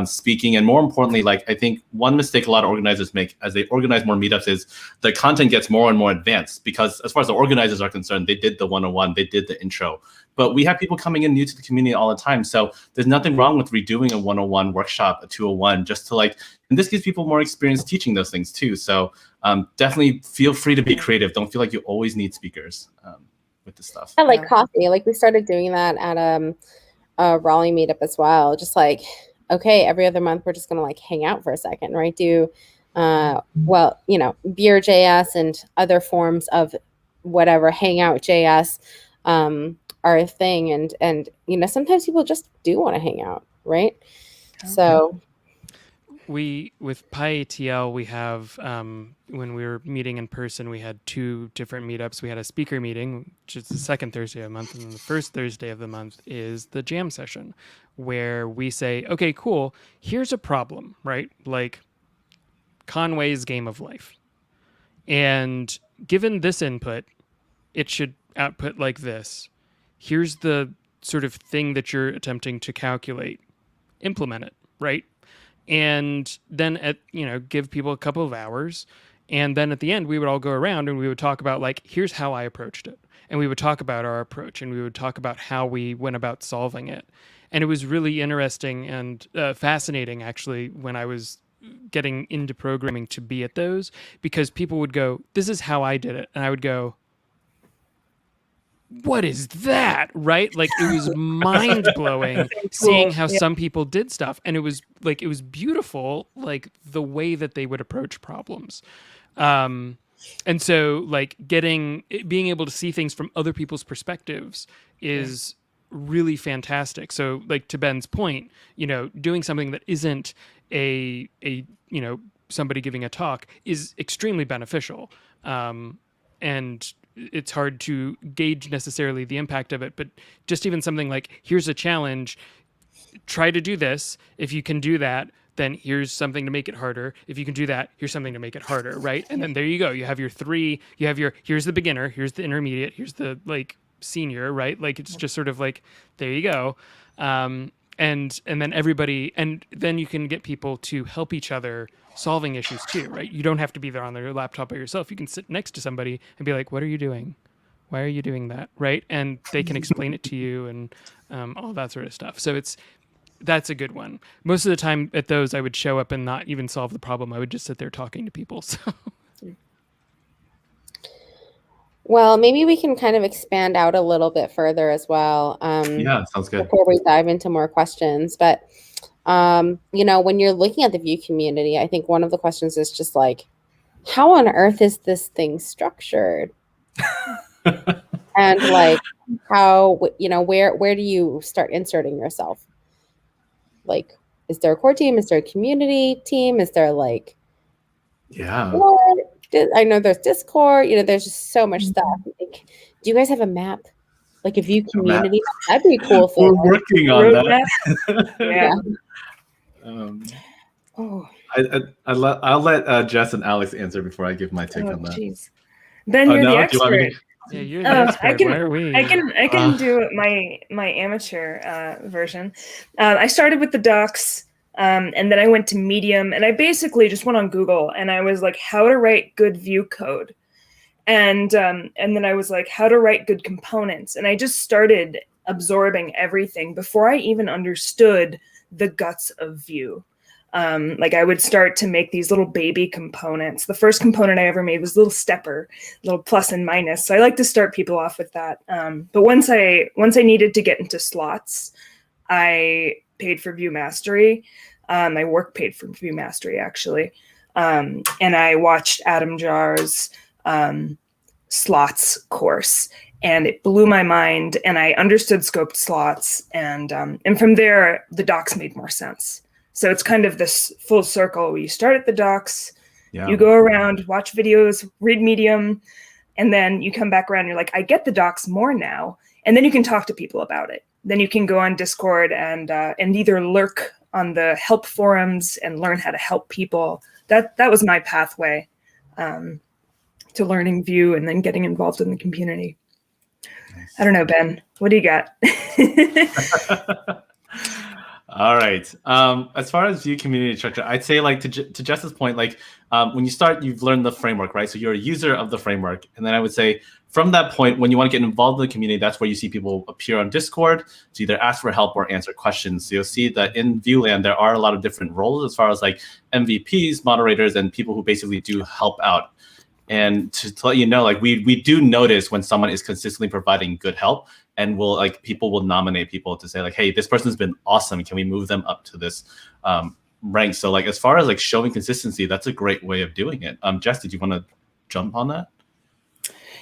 speaking. And more importantly, like I think one mistake a lot of organizers make as they organize more meetups is the content gets more and more advanced, because as far as the organizers are concerned, they did the 101, they did the intro. But we have people coming in new to the community all the time. So there's nothing wrong with redoing a 101 workshop, a 201, just to like, and this gives people more experience teaching those things too. So definitely feel free to be creative. Don't feel like you always need speakers with this stuff. I like coffee. Like we started doing that at a Raleigh meetup as well. Just like, okay, every other month we're just gonna like hang out for a second, right? Do well, you know, Beer.js and other forms of whatever Hangout JS are a thing, and you know, sometimes people just do want to hang out, right? Okay. So we with PyATL, we have when we were meeting in person, we had 2 different meetups. We had a speaker meeting, which is the second Thursday of the month, and then the first Thursday of the month is the jam session, where we say, okay, cool, here's a problem, right? Like Conway's Game of Life. And given this input, it should output like this. Here's the sort of thing that you're attempting to calculate. Implement it, right? And then give people a couple of hours. And then at the end, we would all go around and we would talk about like, here's how I approached it. And we would talk about our approach, and we would talk about how we went about solving it. And it was really interesting and fascinating, actually, when I was getting into programming to be at those, because people would go, this is how I did it. And I would go, what is that? Right? Like it was mind blowing seeing how some people did stuff. And it was beautiful, like the way that they would approach problems. And so like being able to see things from other people's perspectives is really fantastic. So like to Ben's point, doing something that isn't a somebody giving a talk is extremely beneficial. And it's hard to gauge necessarily the impact of it, but just even something like, here's a challenge, try to do this. If you can do that, then here's something to make it harder. If you can do that, here's something to make it harder, right? And then there you go. You have your three, here's the beginner, here's the intermediate, here's the like senior, right? Like it's just sort of like, there you go. And then everybody, and then you can get people to help each other solving issues too, right? You don't have to be there on their laptop by yourself. You can sit next to somebody and be like, what are you doing? Why are you doing that? Right? And they can explain it to you and all that sort of stuff. So that's a good one. Most of the time at those, I would show up and not even solve the problem. I would just sit there talking to people. So. Well, maybe we can kind of expand out a little bit further as well. Yeah, sounds good. Before we dive into more questions. But, when you're looking at the Vue community, I think one of the questions is just like, how on earth is this thing structured? And like, how, where do you start inserting yourself? Like, is there a core team? Is there a community team? Is there like, I know there's Discord, there's just so much stuff. Like, do you guys have a map? Like a Vue community? That'd be a cool thing. We're working on that. Yeah. I'll let Jess and Alex answer before I give my take on that. Geez. Ben, you're the expert. Yeah, you're the expert. Why are we? I can do my amateur version. I started with the docs, and then I went to Medium, and I basically just went on Google, and I was like, how to write good Vue code, and then I was like, how to write good components, and I just started absorbing everything before I even understood the guts of Vue. Like I would start to make these little baby components. The first component I ever made was a little stepper, little plus and minus. So I like to start people off with that. But once I needed to get into slots, I paid for Vue Mastery. My work paid for Vue Mastery actually. And I watched Adam Jar's slots course, and it blew my mind, and I understood scoped slots, and from there the docs made more sense. So it's kind of this full circle where you start at the docs, you go around, watch videos, read Medium, and then you come back around and you're like, I get the docs more now. And then you can talk to people about it. Then you can go on Discord and either lurk on the help forums and learn how to help people. That was my pathway to learning Vue and then getting involved in the community. Nice. I don't know, Ben, what do you got? All right. As far as Vue community structure, I'd say like to Jess's point, like when you start, you've learned the framework, right? So you're a user of the framework. And then I would say from that point, when you want to get involved in the community, that's where you see people appear on Discord to either ask for help or answer questions. So you'll see that in Vue land, there are a lot of different roles as far as like MVPs, moderators, and people who basically do help out. And to let you know, like we do notice when someone is consistently providing good help, and people will nominate people to say like, hey, this person's been awesome. Can we move them up to this rank? So like as far as like showing consistency, that's a great way of doing it. Jess, did you want to jump on that?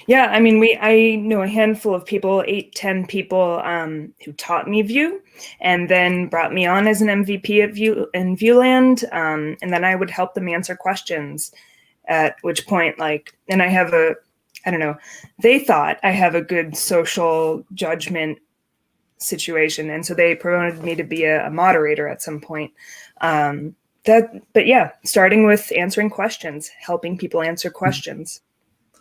Yeah, I mean, I know a handful of people, 8-10 people who taught me Vue and then brought me on as an MVP at Vue land. And then I would help them answer questions, at which point, and I have they thought I have a good social judgment situation. And so they promoted me to be a moderator at some point. But yeah, starting with answering questions, helping people answer questions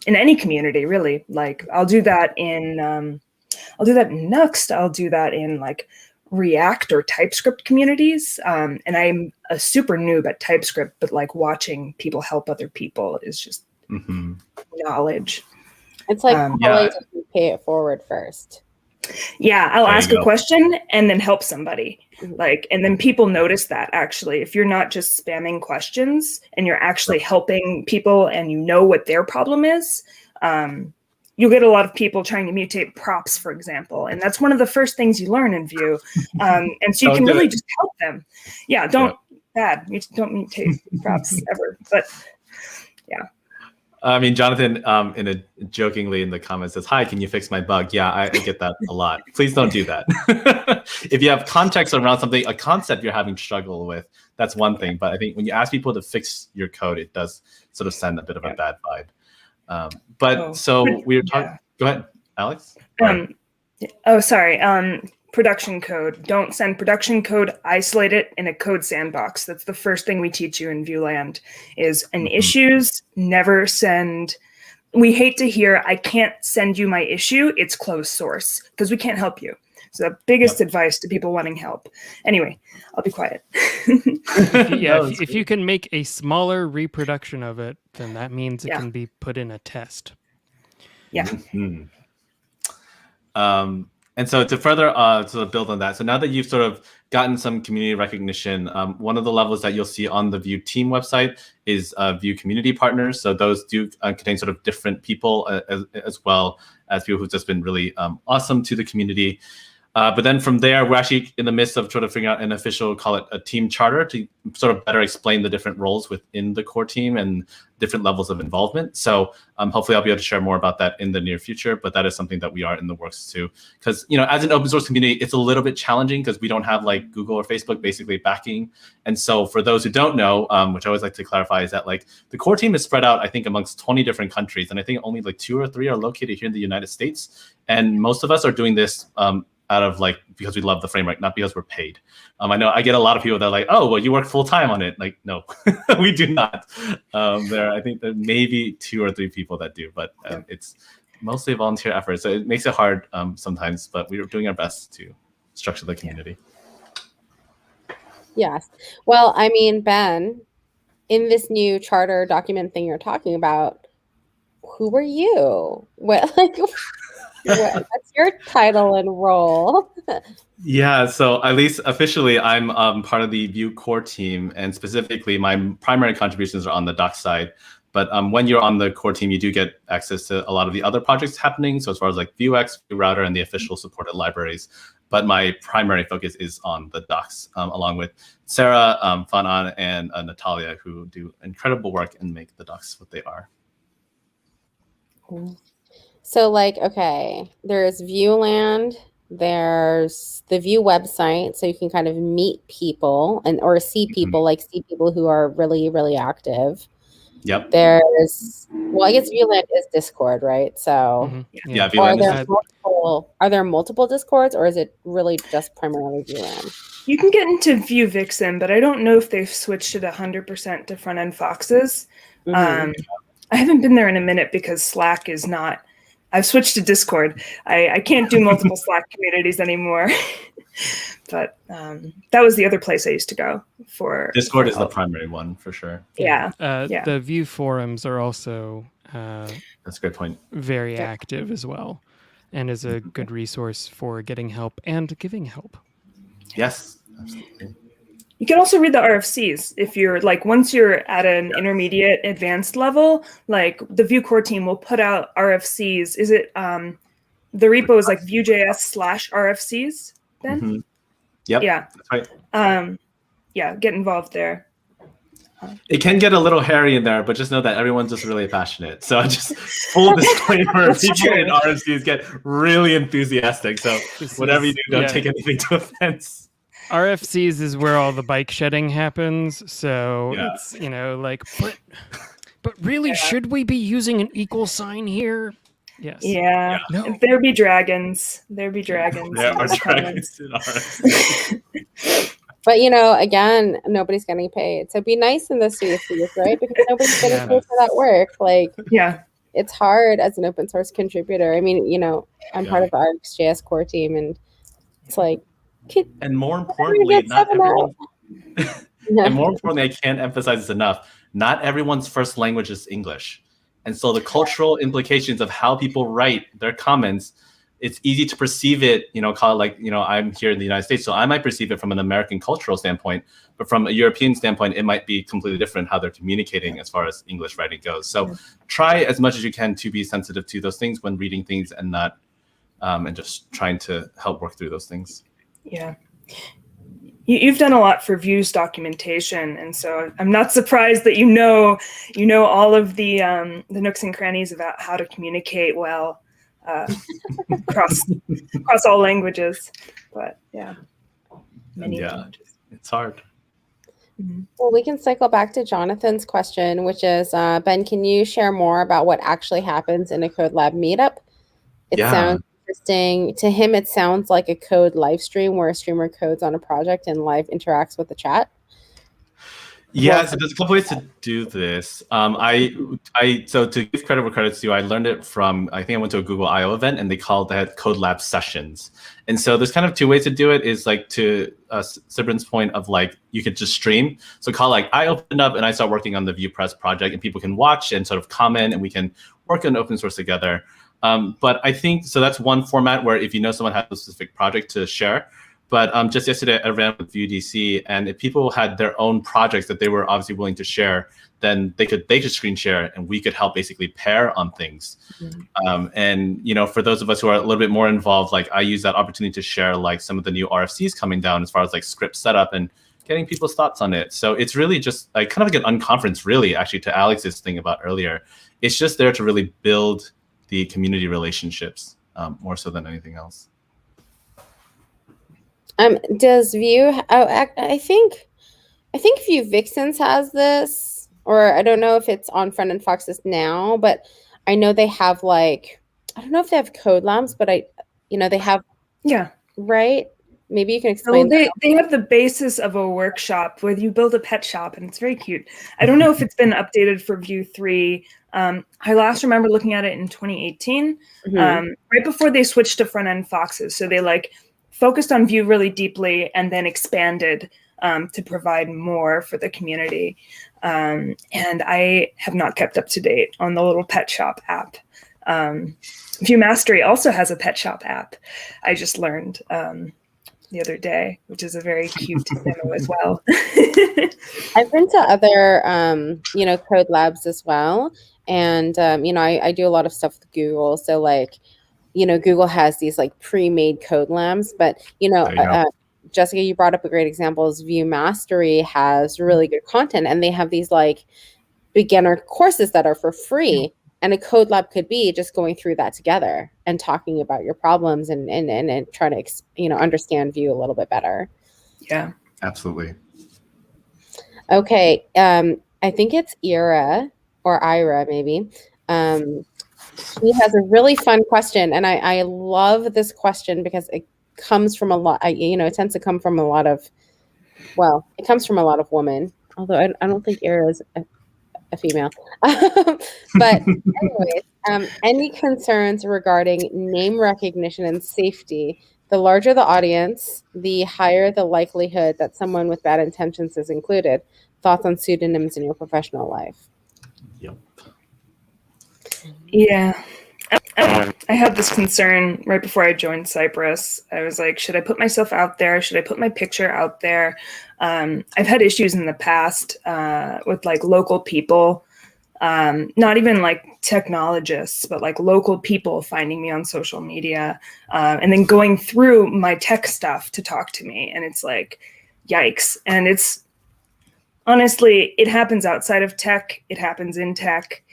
in any community, really. Like I'll do that in Nuxt. I'll do that in like React or TypeScript communities. And I'm a super noob at TypeScript, but like watching people help other people is just knowledge. It's like always pay it forward first. Yeah, I'll ask a question and then help somebody. And then people notice that actually, if you're not just spamming questions and you're actually helping people and you know what their problem is, you'll get a lot of people trying to mutate props, for example, and that's one of the first things you learn in Vue. And so you can really just help them. Yeah, don't mutate props ever. But yeah. I mean, Jonathan, jokingly in the comments says, "Hi, can you fix my bug?" Yeah, I get that a lot. Please don't do that. If you have context around something, a concept you're having struggle with, that's one thing. But I think when you ask people to fix your code, it does sort of send a bit of a bad vibe. We were talking. Go ahead, Alex. Production code. Don't send production code. Isolate it in a code sandbox. That's the first thing we teach you in VueLand is in issues, never send. We hate to hear, I can't send you my issue. It's closed source because we can't help you. So the biggest advice to people wanting help. Anyway, I'll be quiet. If you can make a smaller reproduction of it, then that means it can be put in a test. Yeah. And so to further sort of build on that, so now that you've sort of gotten some community recognition, one of the levels that you'll see on the Vue team website is Vue community partners. So those do contain sort of different people as well as people who've just been really awesome to the community. But then from there, we're actually in the midst of trying to figure out an official, call it a team charter, to sort of better explain the different roles within the core team and different levels of involvement. So hopefully I'll be able to share more about that in the near future, but that is something that we are in the works too. Because, as an open source community, it's a little bit challenging because we don't have like Google or Facebook basically backing. And so for those who don't know, which I always like to clarify, is that like the core team is spread out, I think, amongst 20 different countries. And I think only like 2 or 3 are located here in the United States. And most of us are doing this out of like, because we love the framework, not because we're paid. I know I get a lot of people that are like, oh, well, you work full time on it. Like, no, we do not. I think there may be 2 or 3 people that do, but it's mostly a volunteer effort. So it makes it hard sometimes, but we're doing our best to structure the community. Yes. Well, I mean, Ben, in this new charter document thing you're talking about, who are you? What's your title and role? Yeah, so at least officially, I'm part of the Vue core team, and specifically, my primary contributions are on the doc side. But when you're on the core team, you do get access to a lot of the other projects happening. So as far as like Vuex, Vue Router, and the official supported libraries. But my primary focus is on the docs, along with Sarah, Fanan, and Natalia, who do incredible work and make the docs what they are. Cool. So okay, there's VueLand, there's the Vue website, so you can kind of meet people or see people, see people who are really, really active. Yep. There's, I guess VueLand is Discord, right? So yeah, VueLand are there multiple Discords, or is it really just primarily VueLand? You can get into Vue Vixen, but I don't know if they've switched it 100% to front-end Foxes. I haven't been there in a minute because Slack is not. I've switched to Discord. I can't do multiple Slack communities anymore. But that was the other place I used to go for. Discord is the primary one for sure. Yeah. The Vue forums are also that's a good point. Very active as well, and is a good resource for getting help and giving help. Yes, absolutely. You can also read the RFCs if you're once you're at an intermediate advanced level, like the Vue core team will put out RFCs. Is it the repo is like Vue.js/RFCs then? Mm-hmm. Yep. Yeah. That's right. Get involved there. It can get a little hairy in there, but just know that everyone's just really passionate. So just full disclaimer, people in RFCs get really enthusiastic. So whatever you do, don't take anything to offense. RFCs is where all the bike shedding happens. So it's, but really, should we be using an equal sign here? Yes. Yeah. No. There be dragons. There be dragons. There are dragons in RFCs. But again, nobody's getting paid. So be nice in this CSCs, right? Because nobody's getting paid for that work. It's hard as an open source contributor. I mean, I'm part of the RxJS core team, and it's like, and more importantly, not everyone. And more importantly, I can't emphasize this enough. Not everyone's first language is English, and so the cultural implications of how people write their comments it's easy to perceive it, call it like, I'm here in the United States, so I might perceive it from an American cultural standpoint, but from a European standpoint, it might be completely different how they're communicating as far as English writing goes. So try as much as you can to be sensitive to those things when reading things, and not, and just trying to help work through those things. Yeah. You've done a lot for Vue's documentation, and so I'm not surprised that you know all of the nooks and crannies about how to communicate well across all languages. But many languages. It's hard. Mm-hmm. Well, we can cycle back to Jonathan's question, which is, Ben, can you share more about what actually happens in a Code Lab meetup? It sounds interesting. To him, it sounds like a code live stream where a streamer codes on a project and live interacts with the chat. Yeah, so there's a couple ways to do this. So to give credit where credit's due, I learned it from, I think I went to a Google I/O event, and they called that Code Lab sessions. And so there's kind of two ways to do it. Is like, to Sibrin's point of like, you could just stream. So call like, I opened up and I start working on the VuePress project, and people can watch and sort of comment, and we can work on open source together. But I think, so that's one format where if you know someone has a specific project to share. But just yesterday, I ran with VueDC, and if people had their own projects that they were obviously willing to share, then they could screen share, and we could help basically pair on things. Mm-hmm. And for those of us who are a little bit more involved, like I use that opportunity to share like some of the new RFCs coming down as far as like script setup and getting people's thoughts on it. So it's really just like kind of like an unconference, really, actually, to Alex's thing about earlier. It's just there to really build the community relationships more so than anything else. Does Vue? I think Vue Vixens has this, or I don't know if it's on Front End Foxes now, but I know they have like, I don't know if they have code labs, but they have. Yeah. Right. Maybe you can explain. So they have the basis of a workshop where you build a pet shop, and it's very cute. I don't know if it's been updated for Vue 3. I last remember looking at it in 2018, right before they switched to Front End Foxes. So they like focused on Vue really deeply and then expanded to provide more for the community. And I have not kept up to date on the little pet shop app. Vue Mastery also has a pet shop app. I just learned the other day, which is a very cute demo as well. I've been to other, code labs as well. And, I do a lot of stuff with Google. So like, Google has these like pre-made code labs, but, Jessica, you brought up a great example is Vue Mastery has really good content, and they have these like beginner courses that are for free. And a code lab could be just going through that together and talking about your problems and trying to, understand Vue a little bit better. Yeah, absolutely. Okay. I think it's Ira maybe. He has a really fun question. And I love this question because it comes from a lot, it tends to come from a lot of, it comes from a lot of women, although I don't think Ira is a female. But anyways, any concerns regarding name recognition and safety? The larger the audience, the higher the likelihood that someone with bad intentions is included. Thoughts on pseudonyms in your professional life? Yep. Yeah. I had this concern right before I joined Cypress. I was like, should I put myself out there? Should I put my picture out there? I've had issues in the past with like local people, not even like technologists, but like local people finding me on social media and then going through my tech stuff to talk to me. And it's like, yikes. And it's honestly, it happens outside of tech. It happens in tech.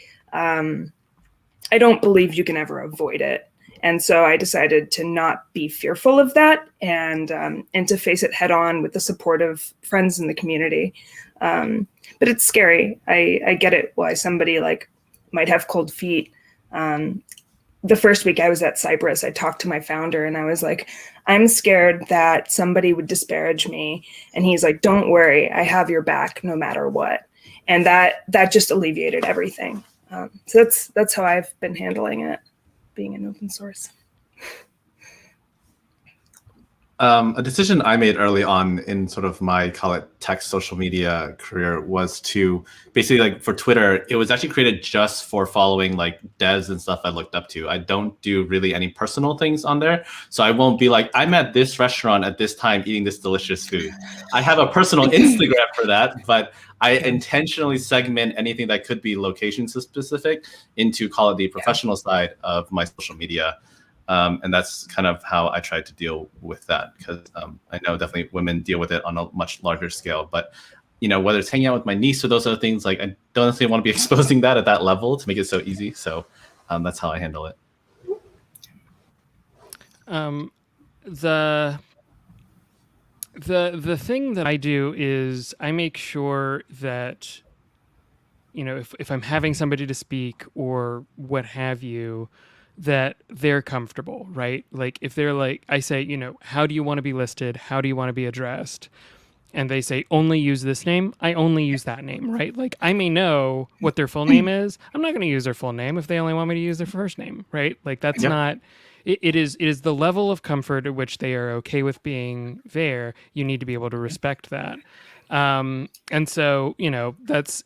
I don't believe you can ever avoid it. And so I decided to not be fearful of that and to face it head on with the support of friends in the community. But it's scary. I get it why somebody like might have cold feet. The first week I was at Cypress, I talked to my founder and I was like, I'm scared that somebody would disparage me. And he's like, don't worry, I have your back no matter what. And that just alleviated everything. So that's how I've been handling it, being in open source. A decision I made early on in sort of my, call it, tech social media career was to basically, like, for Twitter, it was actually created just for following like devs and stuff I looked up to. I don't do really any personal things on there. So I won't be like, I'm at this restaurant at this time eating this delicious food. I have a personal Instagram for that, but I intentionally segment anything that could be location specific into, call it, the professional side of my social media. And that's kind of how I tried to deal with that, because I know definitely women deal with it on a much larger scale. But whether it's hanging out with my niece or those other things, like, I don't necessarily want to be exposing that at that level to make it so easy. So that's how I handle it. The thing that I do is I make sure that if I'm having somebody to speak or what have you, that they're comfortable, right? Like if they're like, I say, how do you want to be listed? How do you want to be addressed? And they say, only use this name. I only use that name, right? Like I may know what their full name is. I'm not going to use their full name if they only want me to use their first name, right? Like that's not, it is the level of comfort at which they are okay with being there. You need to be able to respect that. And so, that's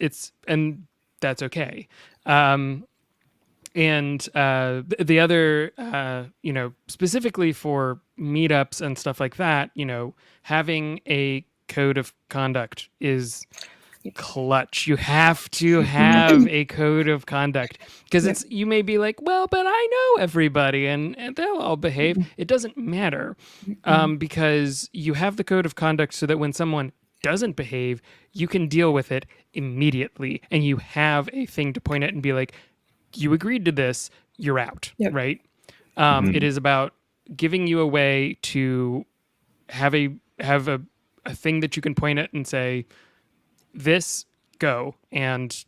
okay. And the other, specifically for meetups and stuff like that, having a code of conduct is clutch. You have to have a code of conduct, because you may be like, well, but I know everybody and they'll all behave. It doesn't matter, because you have the code of conduct so that when someone doesn't behave, you can deal with it immediately, and you have a thing to point at and be like, you agreed to this, you're out, right? It is about giving you a way to have a thing that you can point at and say, this, go, and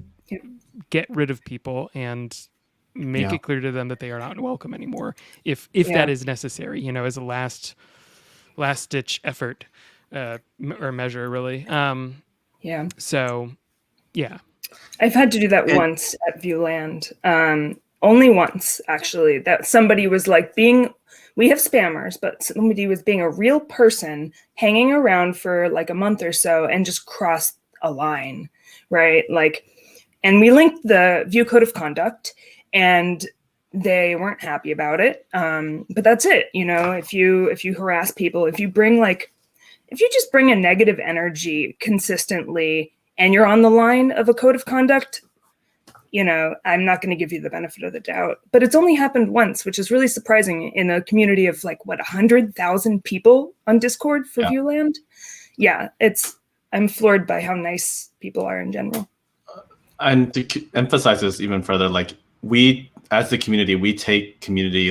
get rid of people and make it clear to them that they are not welcome anymore, if that is necessary, as a last ditch effort or measure, really. So, yeah. I've had to do that once at Viewland. Only once, actually, that somebody was like we have spammers, but somebody was being a real person hanging around for like a month or so and just crossed a line, right? Like, and we linked the View Code of Conduct and they weren't happy about it. But that's it. If you harass people, if you just bring a negative energy consistently, and you're on the line of a code of conduct, I'm not going to give you the benefit of the doubt. But it's only happened once, which is really surprising in a community of 100,000 people on Discord for Viewland. Yeah, I'm floored by how nice people are in general. And to emphasize this even further, we, as the community, we take community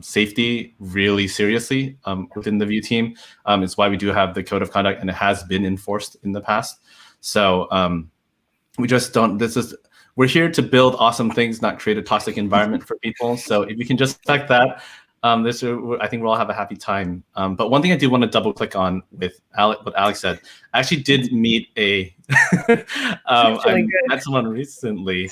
safety really seriously within the View team. It's why we do have the code of conduct, and it has been enforced in the past. So we just don't, we're here to build awesome things, not create a toxic environment for people. So if we can just respect that, I think we'll all have a happy time. But one thing I do want to double click on with what Alex said, I actually did meet I met someone recently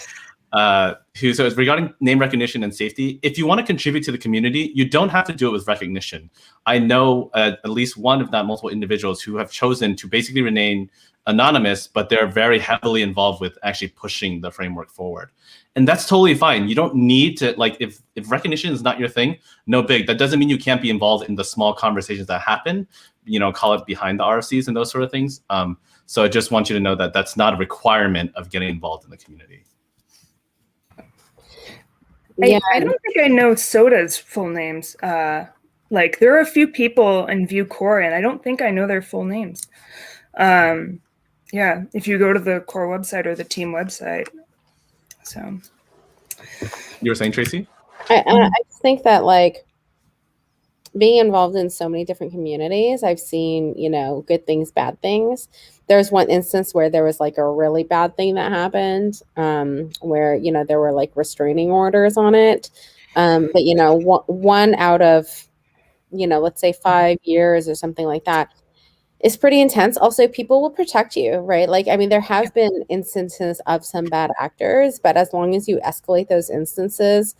so it's regarding name recognition and safety. If you want to contribute to the community, you don't have to do it with recognition. I know at least one, if not multiple individuals who have chosen to basically remain anonymous, but they're very heavily involved with actually pushing the framework forward. And that's totally fine. You don't need to, if recognition is not your thing, no big. That doesn't mean you can't be involved in the small conversations that happen, call it behind the RFCs and those sort of things. So I just want you to know that that's not a requirement of getting involved in the community. I don't think I know Soda's full names. There are a few people in View Core, and I don't think I know their full names. If you go to the core website or the team website. So you were saying, Tracy? I just think that being involved in so many different communities, I've seen, good things, bad things. There's one instance where there was a really bad thing that happened, where, there were restraining orders on it. But, one out of, let's say 5 years or something like that is pretty intense. Also, people will protect you, right? There have been instances of some bad actors, but as long as you escalate those instances,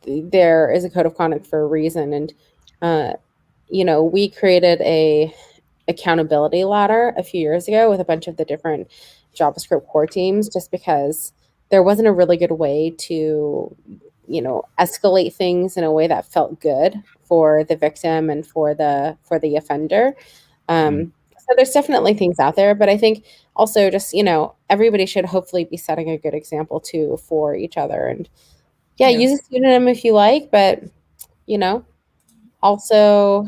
there is a code of conduct for a reason. And, we created a accountability ladder a few years ago with a bunch of the different JavaScript core teams, just because there wasn't a really good way to, escalate things in a way that felt good for the victim and for the offender. So there's definitely things out there, but I think also just, everybody should hopefully be setting a good example too for each other. And use a pseudonym if you like, but, also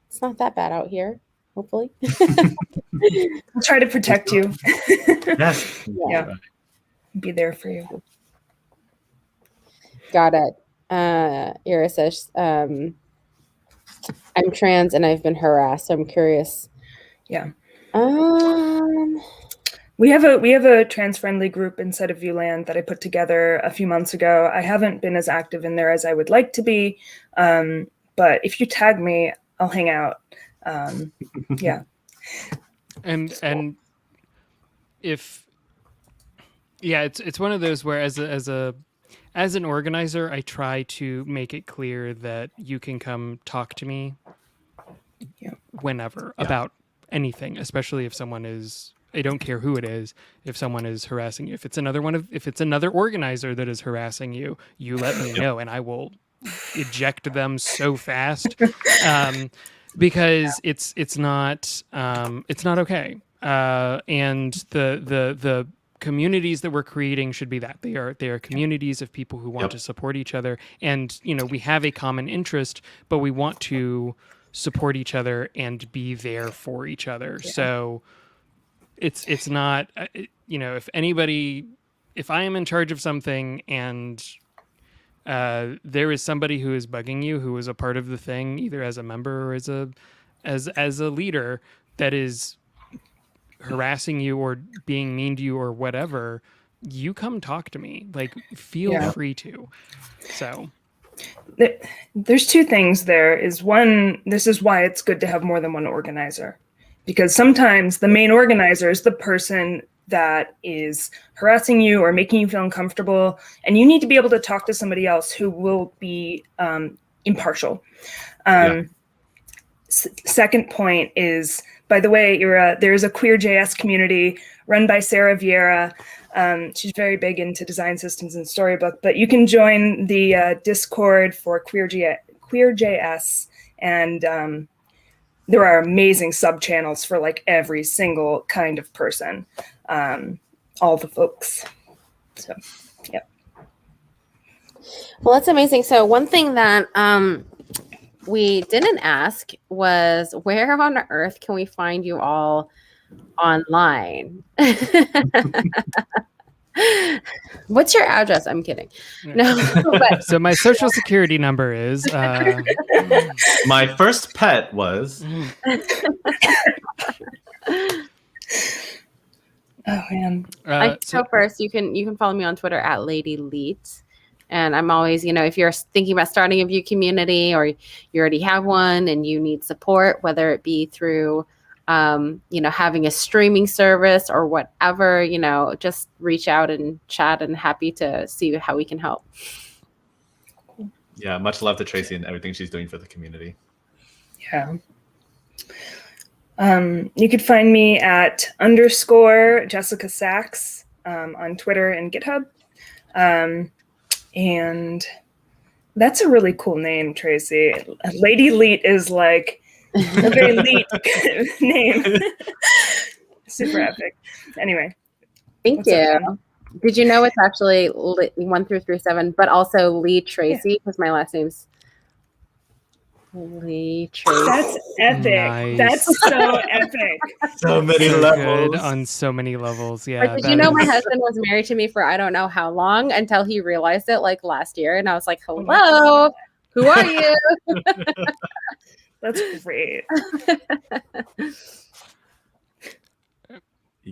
it's not that bad out here, hopefully. I'll try to protect you. Yes. Yeah. Be there for you. Got it. Iris says, I'm trans and I've been harassed. So I'm curious. Yeah. We have a trans friendly group inside of ViewLand that I put together a few months ago. I haven't been as active in there as I would like to be, but if you tag me, I'll hang out. Yeah. And if it's one of those where as an organizer, I try to make it clear that you can come talk to me whenever about anything, especially if someone is, I don't care who it is, if someone is harassing you. If it's another organizer that is harassing you, you let me know and I will eject them so fast. Because it's not okay. And the communities that we're creating should be that they are communities of people who want to support each other, and we have a common interest, but we want to support each other and be there for each other. So it's not if I am in charge of something and there is somebody who is bugging you, who is a part of the thing, either as a member or as a leader, that is harassing you or being mean to you or whatever, you come talk to me. Like, feel free to. So there's two things there. Is one, this is why it's good to have more than one organizer, because sometimes the main organizer is the person that is harassing you or making you feel uncomfortable, and you need to be able to talk to somebody else who will be impartial. Second point is, by the way, there's a Queer.js community run by Sarah Vieira. She's very big into design systems and Storybook, but you can join the Discord for Queer.js, and there are amazing sub-channels for like every single kind of person, all the folks. So, yeah. Well, that's amazing. So one thing that we didn't ask was, where on earth can we find you all online? What's your address? I'm kidding. No. But... So my social security number is... My first pet was... Oh, man. So first, you can follow me on Twitter at Lady Leet. And I'm always, if you're thinking about starting a Vue community, or you already have one and you need support, whether it be through, having a streaming service or whatever, just reach out and chat, and happy to see how we can help. Yeah, much love to Tracy and everything she's doing for the community. Yeah. You could find me at _ Jessica Sachs on Twitter and GitHub. And that's a really cool name, Tracy. Lady Leet is like a very Leet name. Super epic. Anyway. Thank you. Did you know it's actually 1337, but also Lee Tracy, because my last name's Lee Tracy. That's epic. Nice. That's so epic. So many levels. Good on so many levels. Yeah. But did you know my husband was married to me for I don't know how long, until he realized it like last year, and I was like, hello, who are you? That's great.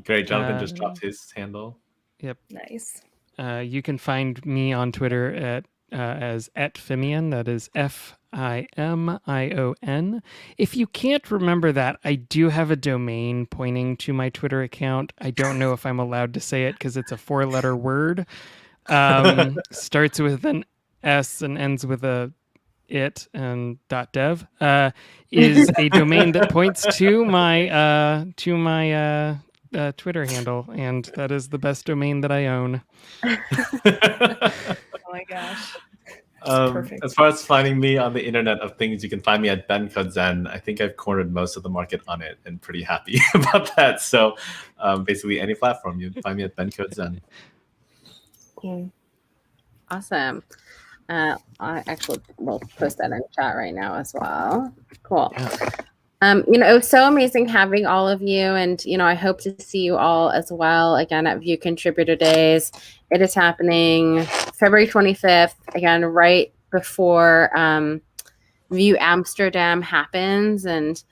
Great. Jonathan just dropped his handle. Yep. Nice. You can find me on Twitter as @Fimion. That is FIMION. If you can't remember that, I do have a domain pointing to my Twitter account. I don't know if I'm allowed to say it because it's a 4-letter word. Starts with an S and ends with a it and .dev is a domain that points to my Twitter handle, and that is the best domain that I own. Oh my gosh. Perfect. As far as finding me on the Internet of Things, you can find me at BenCodeZen. I think I've cornered most of the market on it and pretty happy about that. So basically any platform, you can find me at BenCodeZen. Awesome. I actually will post that in chat right now as well. Cool. Yeah. It was so amazing having all of you, and I hope to see you all as well again at Vue Contributor Days. It is happening February 25th, again right before Vue Amsterdam happens, and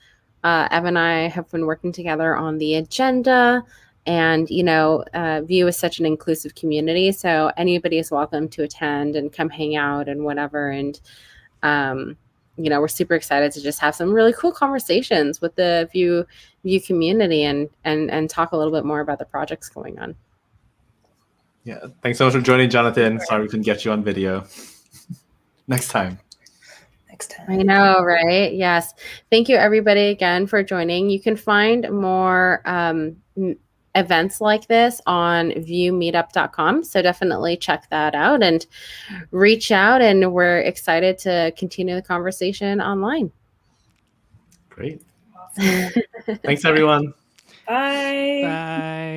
Ev and I have been working together on the agenda. And, Vue is such an inclusive community, so anybody is welcome to attend and come hang out and whatever. And, we're super excited to just have some really cool conversations with the Vue community and talk a little bit more about the projects going on. Yeah, thanks so much for joining, Jonathan. Sorry we couldn't get you on video. Next time. I know, right? Yes. Thank you, everybody, again for joining. You can find more events like this on vuemeetup.com. So definitely check that out and reach out. And we're excited to continue the conversation online. Great. Thanks, everyone. Bye. Bye.